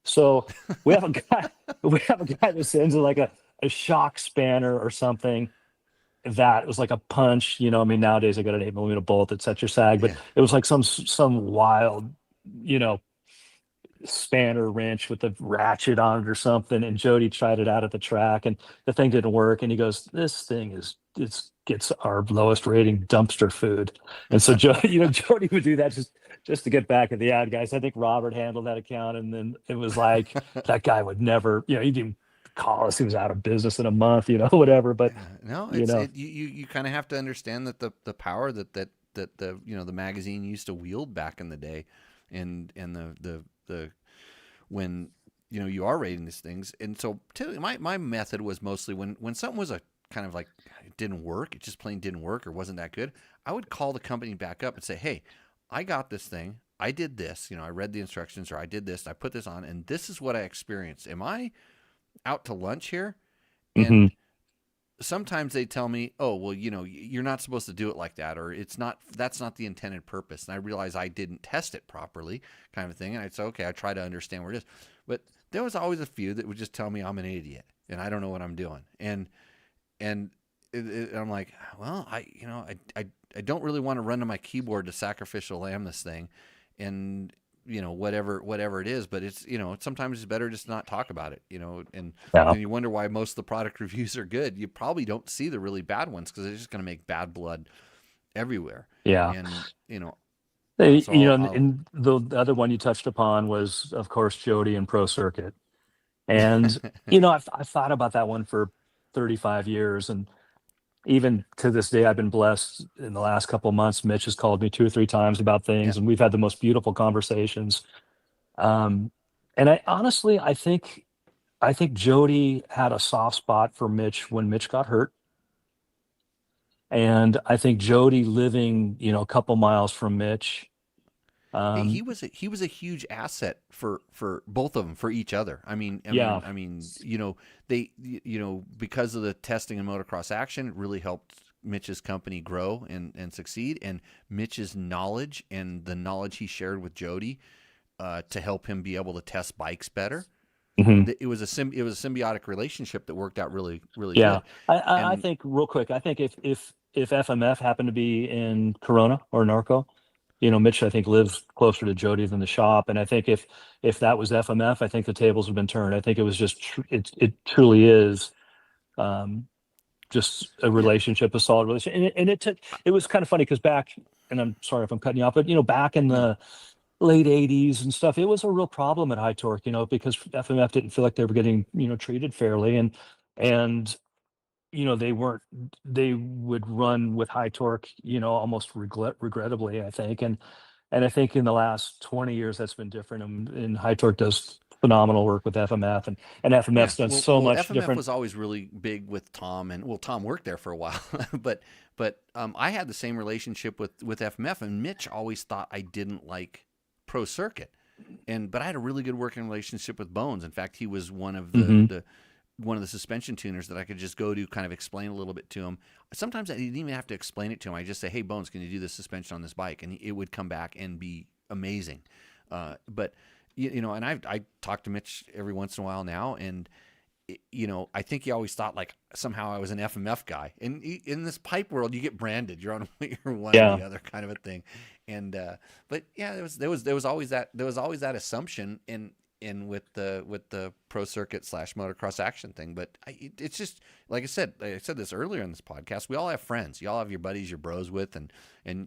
So we have a guy, we have a guy that sends like a shock spanner or something that was like a punch. I mean, nowadays I got an 8 millimeter bolt that sets your sag, but Yeah. it was like some wild, you know, spanner wrench with a ratchet on it or something. And Jody tried it out at the track, and the thing didn't work. And he goes, "This thing gets our lowest rating, dumpster food." And so Jody would do that just to get back at the ad guys. I think Robert handled that account, and then it was like that guy would never, he didn't call us. He was out of business in a month, whatever. But No, you know, you kind of have to understand that the power that the the magazine used to wield back in the day, and the when you are rating these things. And so typically my method was mostly when something was a kind of like it didn't work, it just plain didn't work or wasn't that good, I would call the company back up and say, hey, I got this thing, I did this, I read the instructions, or I did this, I put this on, and this is what I experienced. Am I out to lunch here? mhm. And sometimes they tell me, oh, well, you're not supposed to do it like that, or that's not the intended purpose. And I realize I didn't test it properly, kind of thing. And I'd say, okay, I try to understand where it is. But there was always a few that would just tell me I'm an idiot and I don't know what I'm doing. And I'm like, well, I don't really want to run to my keyboard to sacrificial lamb this thing, and whatever it is, but it's sometimes it's better just not talk about it, and Yeah, then you wonder why most of the product reviews are good. You probably don't see the really bad ones because they're just going to make bad blood everywhere. yeah. And so And the other one you touched upon was, of course, Jody and Pro Circuit. And I've thought about that one for 35 years, and even to this day, I've been blessed. In the last couple of months, Mitch has called me 2 or 3 times about yeah, things, and we've had the most beautiful conversations. Um, and I honestly, I think Jody had a soft spot for Mitch when Mitch got hurt, and I think Jody living, a couple miles from Mitch. hey, Um, he was a huge asset for both of them, for each other. yeah. They because of the testing and motocross action, it really helped Mitch's company grow and succeed, and Mitch's knowledge and the knowledge he shared with Jody to help him be able to test bikes better. Mhm. It was a symbiotic relationship that worked out really, really Yeah, good. I And think real quick. I think if FMF happened to be in Corona or Norco, Mitch, I think, lives closer to Jody than the shop, and I think if that was FMF, I think the tables have been turned. I think it was just it truly is, um, just a yeah, relationship, a solid relationship, and it was kind of funny because back, and I'm sorry if I'm cutting you off, but back in no, the late 80s and stuff, it was a real problem at High Torque, because FMF didn't feel like they were getting treated fairly, and they would run with High Torque, almost regrettably, I think. And I think in the last 20 years, that's been different. And High Torque does phenomenal work with FMF, and yeah. FMF's done so Well, much FMF different. was always really big with Tom, and well, Tom worked there for a while, but I had the same relationship with FMF, and Mitch always thought I didn't like Pro Circuit, but I had a really good working relationship with Bones. In fact, he was one of Hmm. the suspension tuners that I could just go to, kind of explain a little bit to him. Sometimes I didn't even have to explain it to him. I just say, "Hey, Bones, can you do this suspension on this bike?" And it would come back and be amazing. But and I talk to Mitch every once in a while now, and I think he always thought like somehow I was an FMF guy. And in this pipe world, you get branded. You're on you're one or Yeah. the other kind of a thing. And but yeah, there was always that assumption in with the Pro Circuit / motocross action thing. But it's just like I said this earlier in this podcast. We all have friends. You all have your buddies, your bros with, and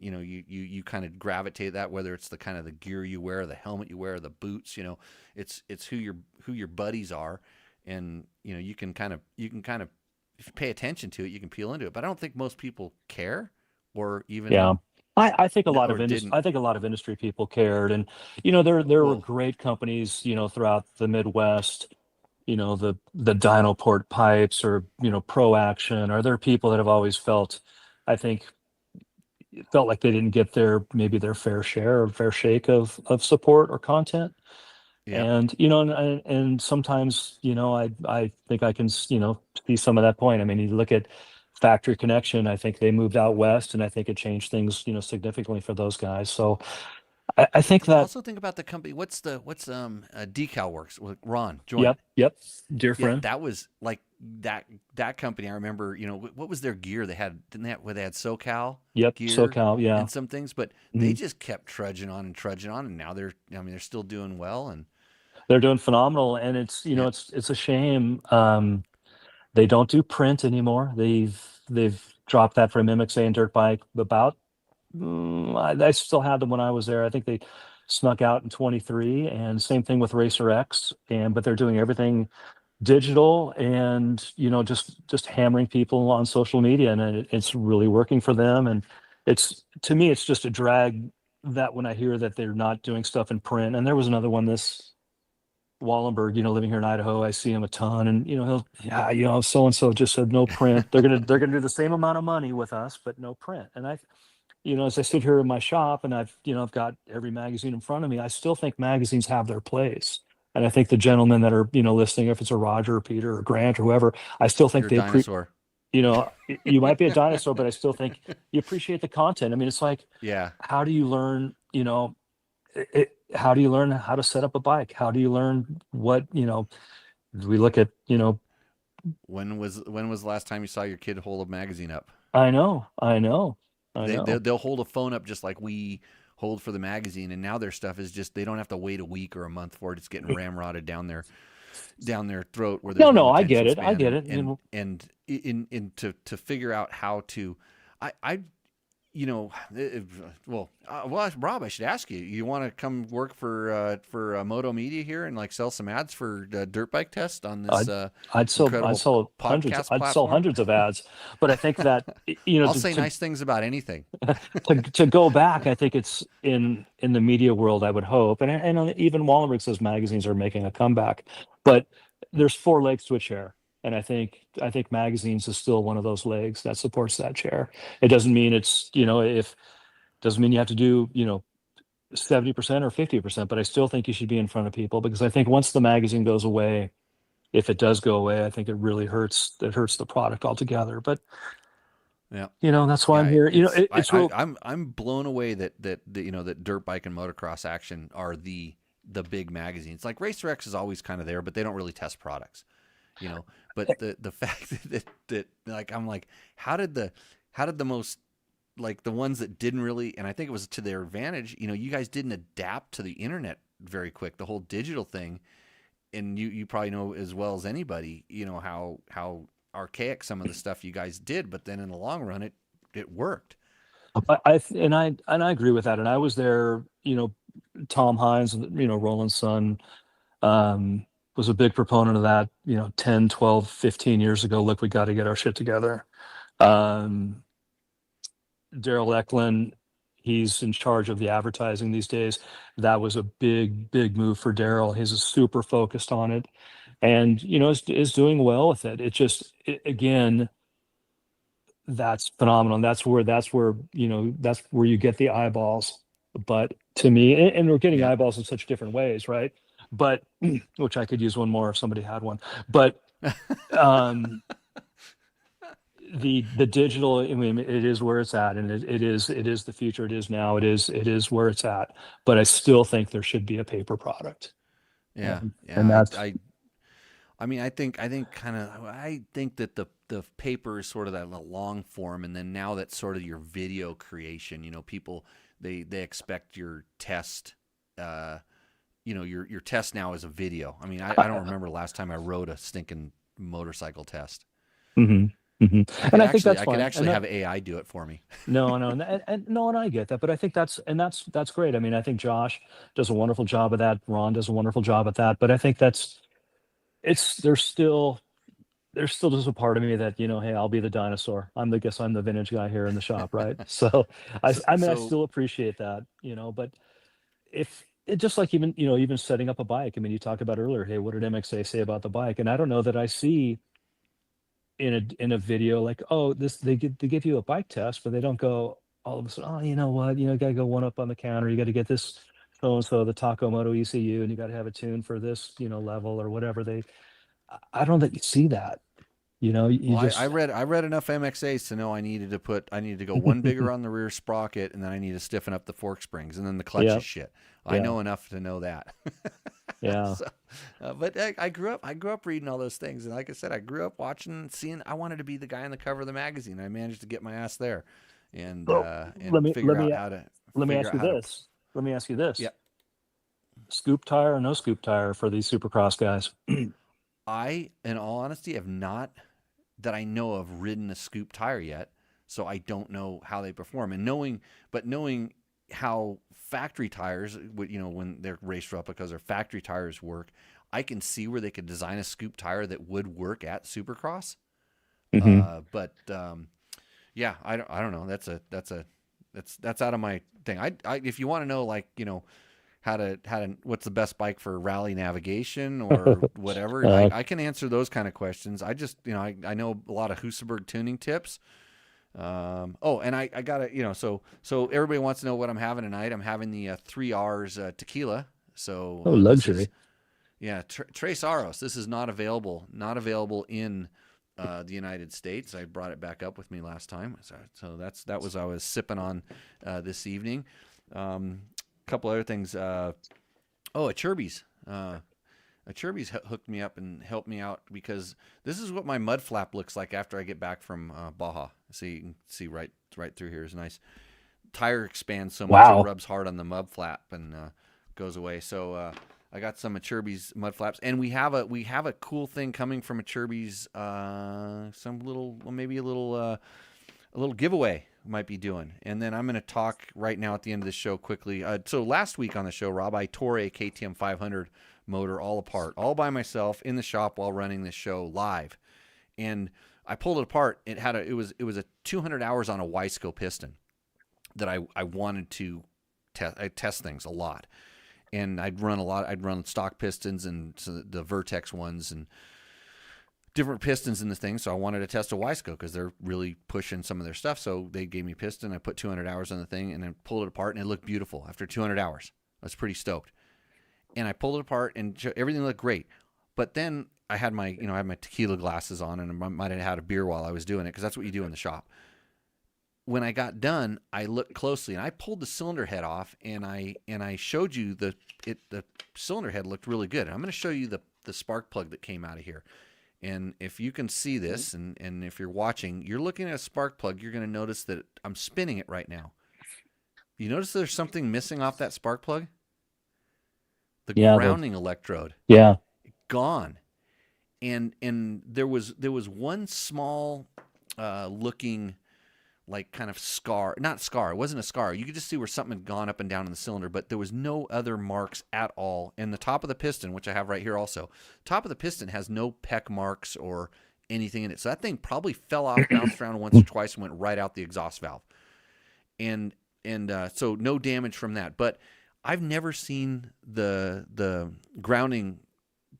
you kind of gravitate that, whether it's the kind of the gear you wear, the helmet you wear, the boots. It's who your buddies are, and you can kind of if you pay attention to it, you can peel into it. But I don't think most people care, or even Yeah. I think a lot or of industry, didn't. I think a lot of industry people cared, and there were Well, great companies, throughout the Midwest, the Dynoport pipes, or Pro Action, or there are people that have always felt, I think, felt like they didn't get maybe their fair share or fair shake of support or content. Yeah. And and sometimes I think I can see some of that point. I mean, you look at Factory Connection. I think they moved out west, and I think it changed things significantly for those guys. So I think that. Also think about the company. What's Decal Works with Ron joined? Yep, dear Yeah, friend. that was like that company. I remember, what was their gear? They had didn't they have, where they had SoCal Yep, gear SoCal. Yeah. and some things, but they Mhm. just kept trudging on and trudging on, and now they're still doing well. And They're doing phenomenal, and it's yeah, it's a shame. They don't do print anymore. They've dropped that from MXA and Dirt Bike about. I still had them when I was there. I think they snuck out in 23, and same thing with Racer X. But they're doing everything digital, and just hammering people on social media, and it's really working for them. And to me, it's just a drag that when I hear that they're not doing stuff in print. And there was another one, this Wallenberg, living here in Idaho, I see him a ton, and so and so just said no print. They're gonna do the same amount of money with us, but no print. And as I sit here in my shop, and I've got every magazine in front of me, I still think magazines have their place. And I think the gentlemen that are listening, if it's a Roger or Peter or Grant or whoever, I still think you're a they dinosaur. you might be a dinosaur, but I still think you appreciate the content. I mean, it's like, Yeah. how do you learn? How do you learn how to set up a bike? How do you learn what we look at? When was the last time you saw your kid hold a magazine up? I know, I know, I know. They'll hold a phone up just like we hold for the magazine, and now their stuff is just they don't have to wait a week or a month for it. It's getting ramrodded down their throat where there's No, no I get attention it. I span, get it. and to figure out how to, I Rob, I should ask you. You want to come work for Moto Media here and like sell some ads for Dirt Bike Test on this I'd sell incredible hundreds. podcast I'd sell platform? hundreds of ads. But I think that I'll say nice things about anything. to go back, I think it's in the media world. I would hope, and even Wallenberg says magazines are making a comeback. But there's four legs to a chair, and I think magazines is still one of those legs that supports that chair. It doesn't mean it's if doesn't mean you have to do 70% or 50%, but I still think you should be in front of people, because I think once the magazine goes away, if it does go away, I think it really hurts. It hurts the product altogether. But Yeah. that's why I'm Yeah, here. it's It's real. I'm blown away that Dirt Bike and Motocross Action are the big magazines. Like Racer X is always kind of there, but they don't really test products, But the fact that like I'm like, how did the most, like, the ones that didn't really, and I think it was to their advantage, you guys didn't adapt to the internet very quick, the whole digital thing, and you probably know as well as anybody, how archaic some of the stuff you guys did, but then in the long run it worked. I agree with that. And I was there. Tom Hines, Roland's son, was a big proponent of that. 10, 12, 15 years ago. Look, we got to get our shit together. Um, Daryl Eklund, he's in charge of the advertising these days. That was a big, big move for Daryl. He's super focused on it, and is doing well with it. It just again, that's phenomenal. That's where you get the eyeballs. But to me, and we're getting Yeah. eyeballs in such different ways, right? But which I could use one more if somebody had one. But um, the digital, I mean, it is where it's at, and it is the future. It is now. It is where it's at. But I still think there should be a paper product. Yeah. And Yeah. that's I mean, I think that the paper is sort of that long form, and then now that's sort of your video creation. People they expect your test. Your test now is a video. I mean, I don't remember the last time I wrote a stinking motorcycle test. hmm hmm And I think that's I fine. could And actually that- have AI do it for me. No, no, and no, and I get that, but I think that's great. I mean, I think Josh does a wonderful job of that. Ron does a wonderful job at that. But I think there's still just a part of me that hey, I'll be the dinosaur. I'm the vintage guy here in the shop, right? So I mean, I So still appreciate that, But if it just like even setting up a bike. I mean, you talked about earlier. Hey, what did MXA say about the bike? And I don't know that I see in a video like, oh, they give you a bike test, but they don't go, all of a sudden, oh, you know what, you got to go one up on the counter. You got to get this so and so the Taco Moto ECU, and you got to have a tune for this, level or whatever. I don't think you see that. You Well, I just read enough MXAs to know I needed to go one bigger on the rear sprocket, and then I need to stiffen up the fork springs, and then the clutch yeah, is shit. I yeah, know enough to know that. yeah. So, but I grew up reading all those things, and like I said, I grew up watching, seeing. I wanted to be the guy on the cover of the magazine. I managed to get my ass there, and Well, let and me let figure out me how to let me figure ask out you how to. this. Let me ask you this: Yeah, scoop tire or no scoop tire for these Supercross guys? I, in all honesty, have not that I know of ridden a scoop tire yet, so I don't know how they perform. And knowing how factory tires, when they're race replicas or factory tires work, I can see where they could design a scoop tire that would work at Supercross. Hmm. But yeah, I don't know. That's out of my thing. I if you want to know, like, how to what's the best bike for rally navigation or whatever, uh, I can answer those kind of questions. I just, I know a lot of Husaberg tuning tips. And I got to, so everybody wants to know what I'm having tonight. I'm having the 3 R's tequila. So oh, this is, luxury. yeah, Tres Aros. This is not available in the United States. I brought it back up with me last time. So that was I was sipping on this evening. Couple other things. A Chirby's. A Chirby's hooked me up and helped me out because this is what my mud flap looks like after I get back from Baja. So you can see right through here is nice. Tire expands so much it Wow. rubs hard on the mud flap and goes away. So I got some Chirby's mud flaps, and we have a cool thing coming from Chirby's. Maybe a little giveaway we might be doing. And then I'm going to talk right now at the end of the show quickly. So last week on the show, Rob, I tore a KTM 500 motor all apart, all by myself in the shop while running this show live. And I pulled it apart. It was a 200 hours on a Wiseco piston that I wanted to test. I test things a lot. And I'd run stock pistons and so the Vertex ones and different pistons in the thing, so I wanted to test a Wiseco because they're really pushing some of their stuff. So they gave me a piston. I put 200 hours on the thing and then pulled it apart, and it looked beautiful after 200 hours. I was pretty stoked. And I pulled it apart, and everything looked great. But then I had my tequila glasses on, and I might have had a beer while I was doing it because that's what you do in the shop. When I got done, I looked closely, and I pulled the cylinder head off, and I showed you the cylinder head looked really good. I'm going to show you the spark plug that came out of here. And if you can see this, and if you're watching, you're looking at a spark plug, you're going to notice that I'm spinning it right now. You notice there's something missing off that spark plug? The Yeah. grounding electrode. Yeah. Gone. And there was one small looking like kind of scar. Not scar. It wasn't a scar. You could just see where something had gone up and down in the cylinder, but there was no other marks at all. And the top of the piston, which I have right here also, top of the piston has no peck marks or anything in it. So that thing probably fell off, bounced around once or twice, and went right out the exhaust valve. And so no damage from that. But I've never seen the grounding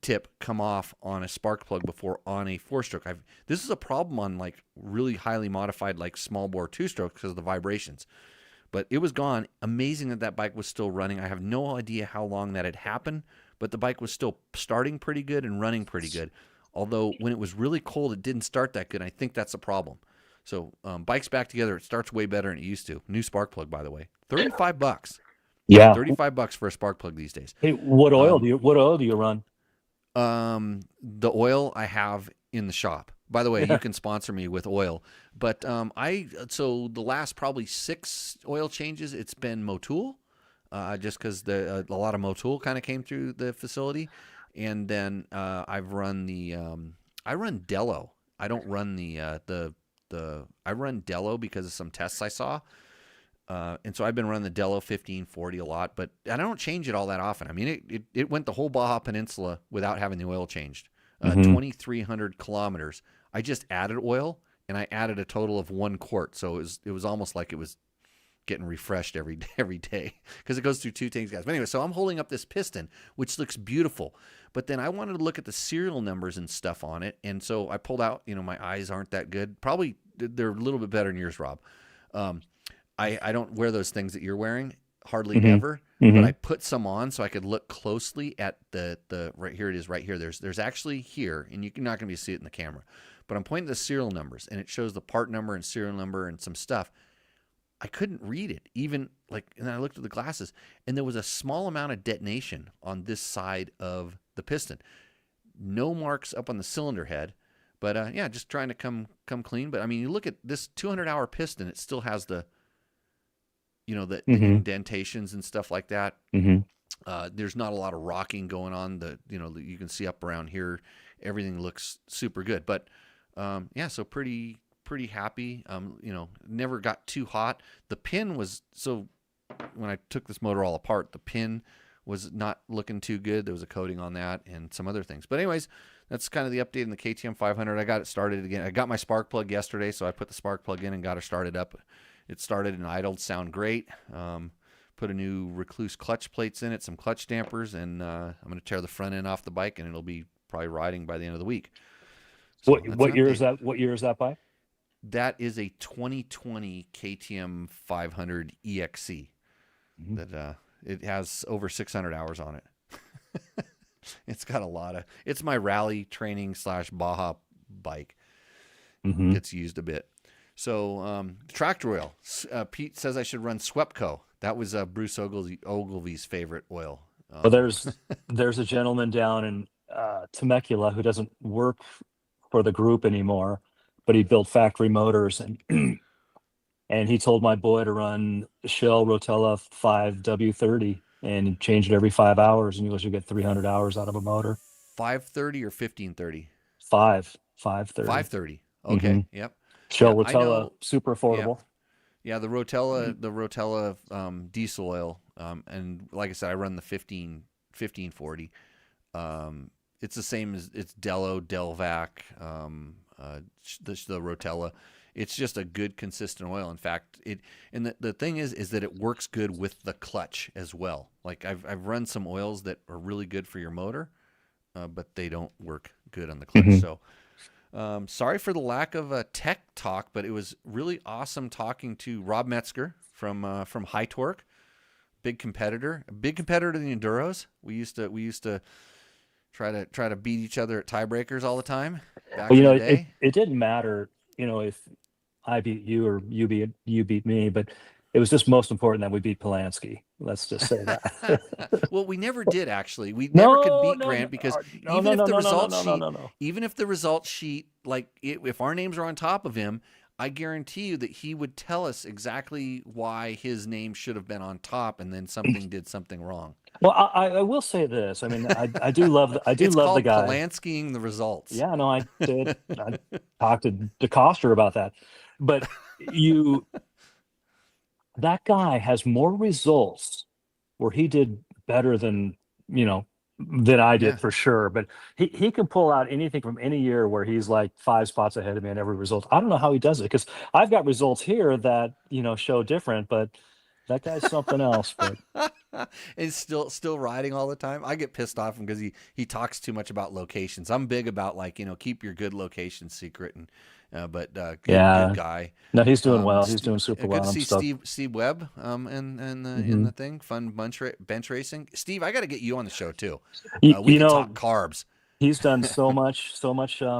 tip come off on a spark plug before on a 4-stroke. This is a problem on like really highly modified like small bore 2-stroke because of the vibrations. But it was gone. Amazing that bike was still running. I have no idea how long that had happened, but the bike was still starting pretty good and running pretty good. Although when it was really cold, it didn't start that good. I think that's a problem. So bike's back together. It starts way better than it used to. New spark plug, by the way. $35. Yeah. $35 for a spark plug these days. Hey, what oil do you run? The oil I have in the shop. By the way, you can sponsor me with oil. But so the last probably 6 oil changes, it's been Motul, just because a lot of Motul kind of came through the facility. And then I've run I run Dello. I don't run I run Dello because of some tests I saw. And so I've been running the Dello 1540 a lot, but I don't change it all that often. I mean, it went the whole Baja Peninsula without having the oil changed. 2,300 kilometers. I just added oil, and I added a total of 1 quart. So it was almost like it was getting refreshed every day because it goes through 2 tanks of gas. But anyway, so I'm holding up this piston, which looks beautiful. But then I wanted to look at the serial numbers and stuff on it, and so I pulled out. My eyes aren't that good. Probably they're a little bit better than yours, Rob. I don't wear those things that you're wearing, hardly Mm-hmm. never. Mm-hmm. But I put some on so I could look closely at the right here. It is right here. There's actually here, and you're not going to see it in the camera, but I'm pointing to the serial numbers, and it shows the part number and serial number and some stuff. I couldn't read it, even like, and I looked at the glasses, and there was a small amount of detonation on this side of the piston. No marks up on the cylinder head, but yeah, just trying to come clean. But I mean, you look at this 200-hour piston; it still has the the Mm-hmm. indentations and stuff like that. Mm-hmm. There's not a lot of rocking going on. You can see up around here, everything looks super good. But yeah, so pretty happy. Never got too hot. The pin was when I took this motor all apart, the pin was not looking too good. There was a coating on that and some other things. But anyways, that's kind of the update in the KTM 500. I got it started again. I got my spark plug yesterday, so I put the spark plug in and got it started up. It started and idled, sound great. Put a new Recluse clutch plates in it, some clutch dampers, and I'm going to tear the front end off the bike, and it'll be probably riding by the end of the week. So What year is that? What year is that bike? That is a 2020 KTM 500 EXC. Mm-hmm. That it has over 600 hours on it. It's got a lot of. It's my rally training / Baja bike. Mm-hmm. Gets used a bit. So tractor oil. Pete says I should run Swepco. That was Bruce Ogilvy's favorite oil. Well, there's a gentleman down in Temecula who doesn't work for the group anymore, but he built factory motors, and and he told my boy to run Shell Rotella 5W30 and change it every 5 hours, and he goes, you get 300 hours out of a motor. 530 or 1530? 530. 530. Okay. Mm-hmm. Yep. Shell Yeah, Rotella, super affordable. Yeah, the Rotella diesel oil, and like I said, I run the 1540. It's the same as it's Delvac, the Rotella. It's just a good, consistent oil. In fact, the thing is that it works good with the clutch as well. Like I've run some oils that are really good for your motor, but they don't work good on the clutch. Mm-hmm. So. Sorry for the lack of tech talk, but it was really awesome talking to Rob Metzger from High Torque, big competitor to the enduros. We used to try to beat each other at tiebreakers all the time back in the day. It didn't matter, if I beat you or you beat me, but it was just most important that we beat Polanski. Let's just say that. Well, we never did actually. We never could beat Grant because even if the result sheet, like if our names are on top of him, I guarantee you that he would tell us exactly why his name should have been on top, and then something did something wrong. Well, I will say this. I mean, I do love the guy. It's called Polanskiing the results. Yeah, no, I did. I talked to DeCoster about that, but that guy has more results where he did better than I did for sure. But he can pull out anything from any year where he's like 5 spots ahead of me in every result. I don't know how he does it, because I've got results here that show different, but that guy's something else. But and still riding all the time. I get pissed off because he talks too much about locations. I'm big about keep your good location secret, and but good guy. No, he's doing well. He's doing super well. Good to see Steve Webb in the thing. Fun bench racing. Steve, I got to get you on the show too. We can talk carbs. He's done so much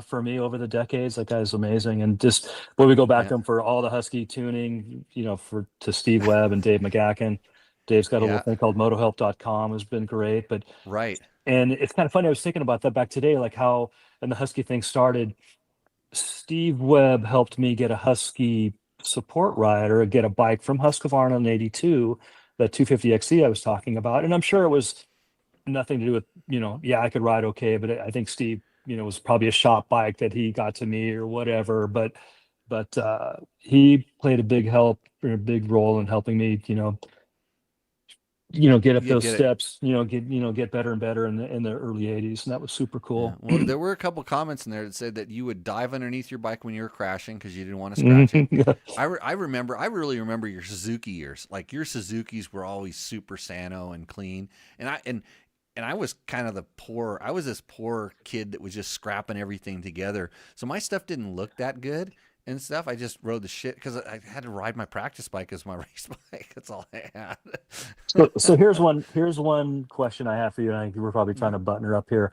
for me over the decades. That guy's amazing. And just when we go back to him for all the Husky tuning, to Steve Webb and Dave McGacken. Dave's got a little thing called motohelp.com, has been great. But right. And it's kind of funny. I was thinking about that back today, like how when the Husky thing started, Steve Webb helped me get a Husky support rider, get a bike from Husqvarna in '82, the 250XE I was talking about. And I'm sure it was nothing to do with, I could ride okay, but I think Steve, was probably a shop bike that he got to me or whatever. But he played a big role in helping me, get up those steps, get better and better in the early '80s, and that was super cool. Yeah. Well, there were a couple comments in there that said that you would dive underneath your bike when you were crashing because you didn't want to scratch it. I really remember your Suzuki years. Like your Suzukis were always super sano and clean, and I was kind of this poor kid that was just scrapping everything together. So my stuff didn't look that good. and stuff. I just rode the shit because I had to ride my practice bike as my race bike. That's all I had. So here's one question I have for you, and I think we're probably trying to button her up here.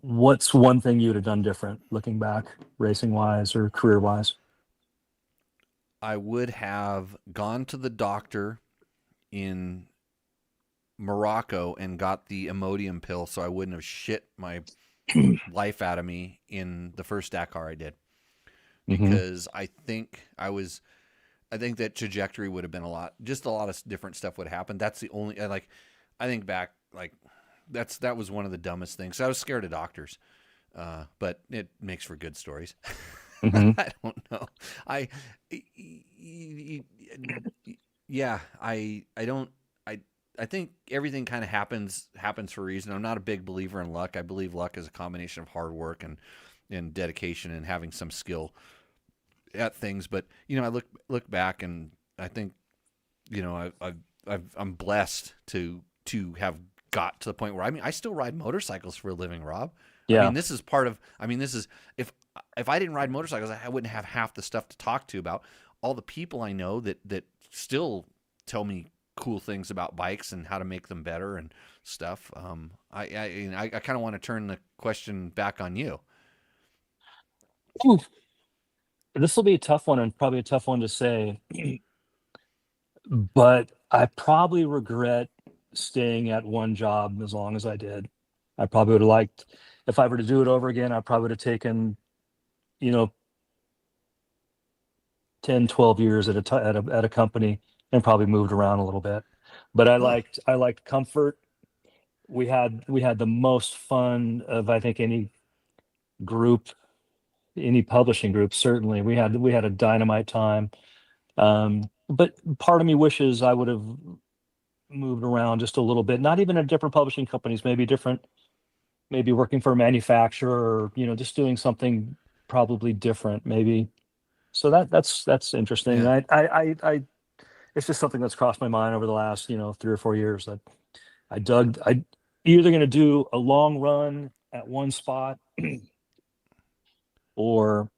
What's one thing you would have done different looking back, racing wise or career wise? I would have gone to the doctor in Morocco and got the Imodium pill so I wouldn't have shit my life out of me in the first Dakar I did. Because I think that trajectory would have been a lot of different stuff would happen. That's the only, I think back, like, that was one of the dumbest things. I was scared of doctors, but it makes for good stories. I don't know. I think everything kind of happens for a reason. I'm not a big believer in luck. I believe luck is a combination of hard work and dedication and having some skill at things. But I look back and I think I'm blessed to have got to the point where I still ride motorcycles for a living, Rob. Yeah. This is if I didn't ride motorcycles, I wouldn't have half the stuff to talk to about all the people I know that still tell me cool things about bikes and how to make them better and stuff. I kind of want to turn the question back on you. Ooh, this will be a tough one and probably a tough one to say, but I probably regret staying at one job as long as I did. I probably would have liked, if I were to do it over again, I probably would have taken, 10, 12 years at a company and probably moved around a little bit. But I liked comfort. We had the most fun of, I think, any publishing group. Certainly we had a dynamite time. But part of me wishes I would have moved around just a little bit, not even at different publishing companies, maybe working for a manufacturer, or just doing something probably different, maybe. So that's interesting. Yeah. I it's just something that's crossed my mind over the last 3 or 4 years, that I either going to do a long run at one spot, or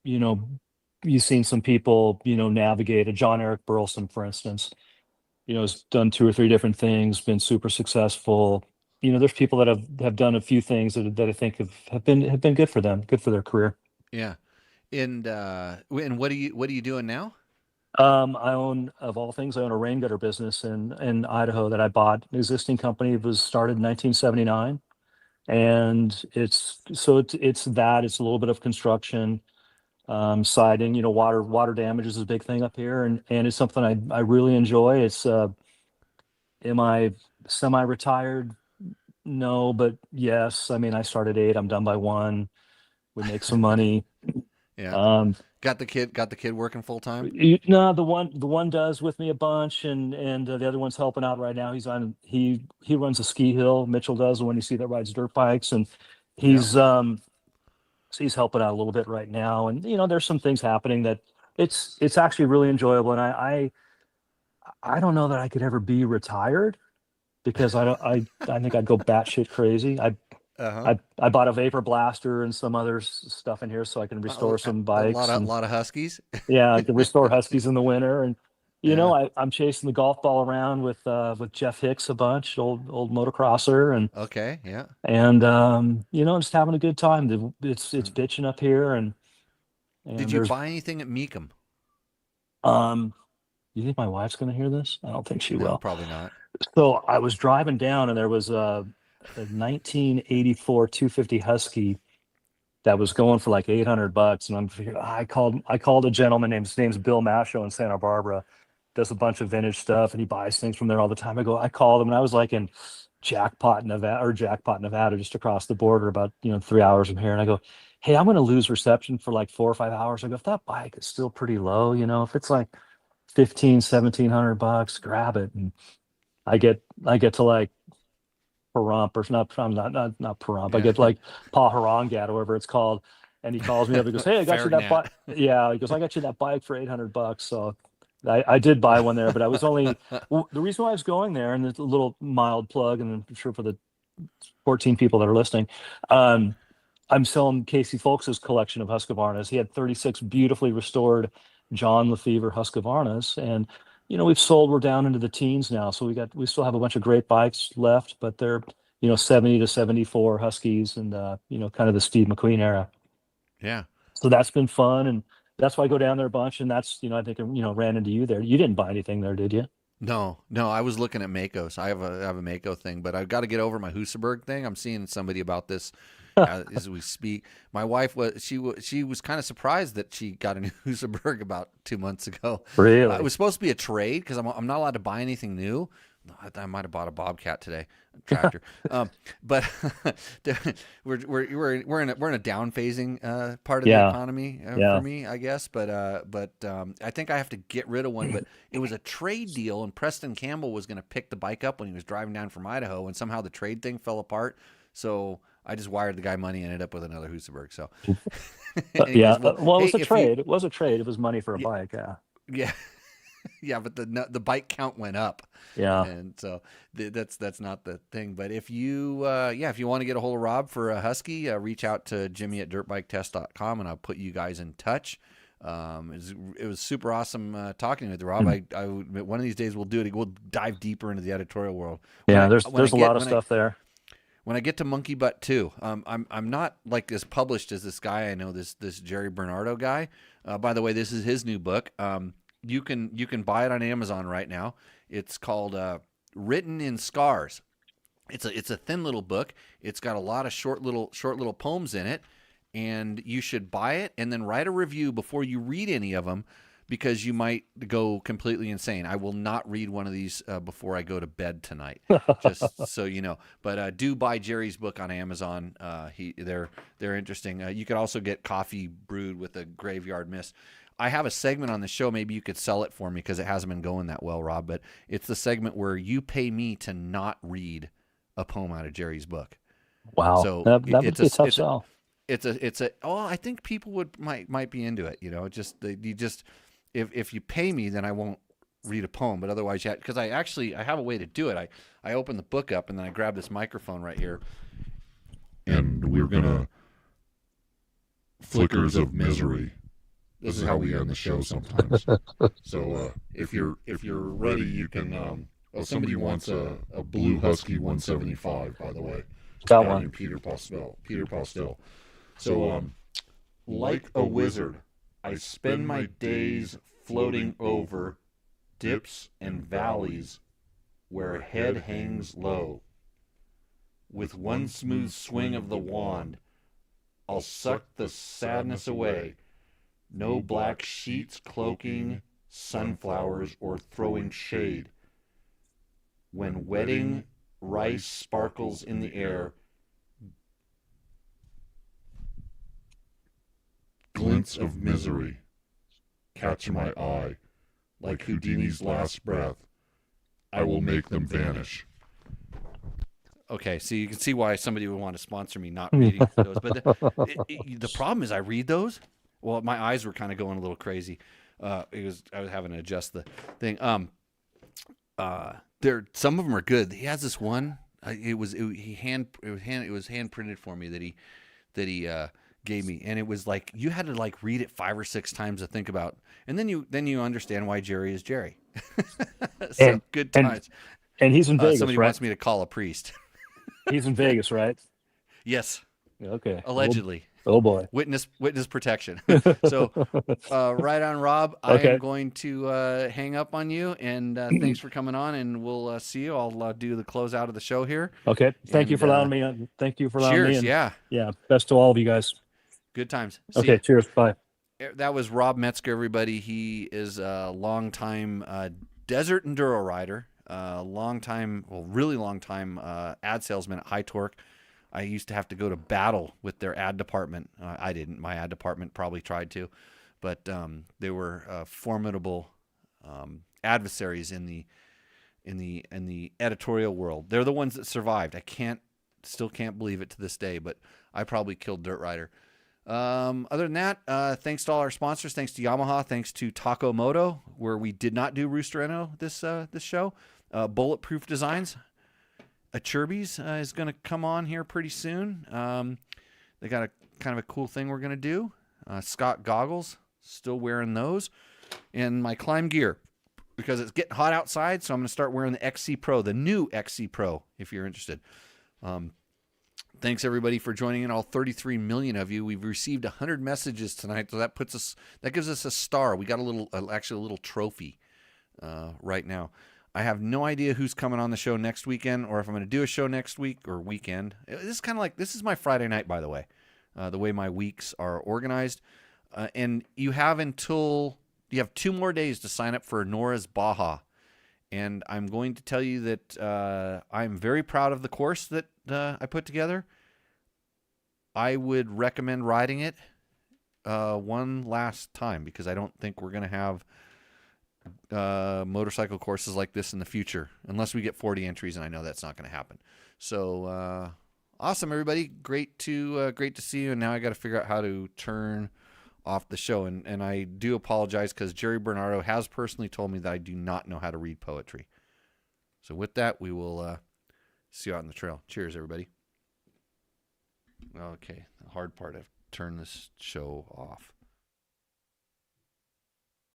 you've seen some people navigate. A John Eric Burleson, for instance, has done 2 or 3 different things, been super successful. There's people that have done a few things that I think have been good for them, good for their career. Yeah. And what are you doing now? I own, of all things, a rain gutter business in Idaho that I bought. An existing company. It was started in 1979, and it's that. It's a little bit of construction, siding. Water damage is a big thing up here, and it's something I really enjoy. It's am I semi-retired? No, but yes. I started 8. I'm done by 1. We make some money. Yeah. Got the kid working full time? No, the one does with me a bunch, and the other one's helping out right now. He runs a ski hill. Mitchell does, when you see that, rides dirt bikes, and he's so he's helping out a little bit right now. And there's some things happening that it's actually really enjoyable. And I don't know that I could ever be retired, because I think I'd go batshit crazy. I bought a vapor blaster and some other stuff in here so I can restore some bikes. A lot of Huskies. Yeah, I can restore Huskies in the winter, and Yeah. I'm chasing the golf ball around with Jeff Hicks a bunch, old motocrosser, and Okay. Yeah. just having a good time. It's bitching up here, and Did you buy anything at Meekum? You think my wife's going to hear this? I don't think she No, will. probably not. So I was driving down, and there was a 1984 250 Husky that was going for like $800, and I called a gentleman his name's Bill Masho in Santa Barbara, does a bunch of vintage stuff, and he buys things from there all the time. I called him, and I was like in Jackpot, Nevada, just across the border, about 3 hours from here, and I go, hey, I'm going to lose reception for like 4 or 5 hours. I go, if that bike is still pretty low, if it's like $1,700, grab it. And I get to like Pahrump, or not Pahrump. Yeah. I get like Paharangat, or whatever it's called. And he calls me up. He goes, "Hey, I got you that bike." Yeah, he goes, "I got you that bike for $800." So I did buy one there, but I was only the reason why I was going there, and it's a little mild plug, and I'm sure for the 14 people that are listening. I'm selling Casey Folks's collection of Husqvarnas. He had 36 beautifully restored John Lefevre Husqvarnas, and we're down into the teens now, so we still have a bunch of great bikes left, but they're 70 to 74 Huskies, and kind of the Steve McQueen era. Yeah. So that's been fun, and that's why I go down there a bunch, and that's I think ran into you there. You didn't buy anything there, did you? No, I was looking at Makos. I have a Mako thing, but I've got to get over my Husaberg thing. I'm seeing somebody about this as we speak. My wife she was kind of surprised that she got a new Husaberg about 2 months ago. Really? It was supposed to be a trade because I'm not allowed to buy anything new. I might have bought a Bobcat today, a tractor. But we're in a down phasing part of the economy for me, I guess. But I think I have to get rid of one. But it was a trade deal, and Preston Campbell was going to pick the bike up when he was driving down from Idaho, and somehow the trade thing fell apart. So I just wired the guy money and ended up with another Husaberg. So anyways, it was a trade. It was a trade. It was money for a bike. Yeah. Yeah, but the bike count went up. Yeah, and so that's not the thing. But if you want to get a hold of Rob for a Husky, reach out to Jimmy@dirtbiketest.com, and I'll put you guys in touch. It was super awesome talking with Rob. I one of these days we'll do it. We'll dive deeper into the editorial world. There's a lot of stuff there. When I get to Monkey Butt 2, I'm not like as published as this guy I know, this Jerry Bernardo guy. By the way, this is his new book. You can buy it on Amazon right now. It's called Written in Scars. It's a thin little book. It's got a lot of short little poems in it, and you should buy it and then write a review before you read any of them, because you might go completely insane. I will not read one of these before I go to bed tonight, just so you know. But do buy Jerry's book on Amazon. They're interesting. You could also get Coffee Brewed with a Graveyard Mist. I have a segment on the show. Maybe you could sell it for me because it hasn't been going that well, Rob. But it's the segment where you pay me to not read a poem out of Jerry's book. Wow, so that would be a tough sell. I think people might be into it. If you pay me, then I won't read a poem. But otherwise, because I have a way to do it. I open the book up and then I grab this microphone right here, and we're gonna Flickers of Misery. This is how we end the show sometimes. So if you're ready, you can. Somebody wants a blue Husky 175, by the way. Got one. Peter Postel. So like a wizard, I spend my days floating over dips and valleys where head hangs low. With one smooth swing of the wand, I'll suck the sadness away. No black sheets cloaking sunflowers or throwing shade. When wedding rice sparkles in the air, glints of misery catch my eye. Like Houdini's last breath, I will make them vanish. Okay, so you can see why somebody would want to sponsor me not reading those. But the problem is I read those. Well, my eyes were kind of going a little crazy. I was having to adjust the thing. Some of them are good. He has this one. It was hand printed for me that he gave me, and it was like you had to like read it 5 or 6 times to think about, and then you understand why Jerry is Jerry. So good times. And he's in Vegas. Somebody right? wants me to call a priest. He's in Vegas, right? Yes. Okay. Allegedly. Oh boy. Witness protection. So right on, Rob. Okay. I am going to hang up on you, and thanks for coming on, and we'll see you. I'll do the close out of the show here. Okay. Thank you for allowing me. Thank you for allowing me. Cheers. Yeah. Yeah. Best to all of you guys. Good times. See Okay. ya. Cheers. Bye. That was Rob Metzger, everybody. He is a longtime desert enduro rider, really long time ad salesman at High Torque. I used to have to go to battle with their ad department. I didn't. My ad department probably tried to, but they were formidable adversaries in the editorial world. They're the ones that survived. Still can't believe it to this day, but I probably killed Dirt Rider. Other than that, thanks to all our sponsors. Thanks to Yamaha. Thanks to Taco Moto, where we did not do Roostereno this show. Bulletproof Designs. Chirby's is going to come on here pretty soon. They got a kind of a cool thing we're going to do. Scott goggles, still wearing those. And my climb gear, because it's getting hot outside, so I'm going to start wearing the XC Pro, the new XC Pro, if you're interested. Thanks, everybody, for joining in, all 33 million of you. We've received 100 messages tonight, so that gives us a star. We got actually a little trophy right now. I have no idea who's coming on the show next weekend, or if I'm going to do a show next week or weekend. This is kind of like, this is my Friday night, by the way, the way my weeks are organized. And you have 2 more days to sign up for Nora's Baja. And I'm going to tell you that I'm very proud of the course that I put together. I would recommend riding it one last time, because I don't think we're going to have motorcycle courses like this in the future, unless we get 40 entries, and I know that's not going to happen. So awesome, everybody. Great to see you. And now I got to figure out how to turn off the show. And I do apologize, because Jerry Bernardo has personally told me that I do not know how to read poetry. So with that, we will see you out on the trail. Cheers, everybody. Okay, the hard part, I've turned this show off.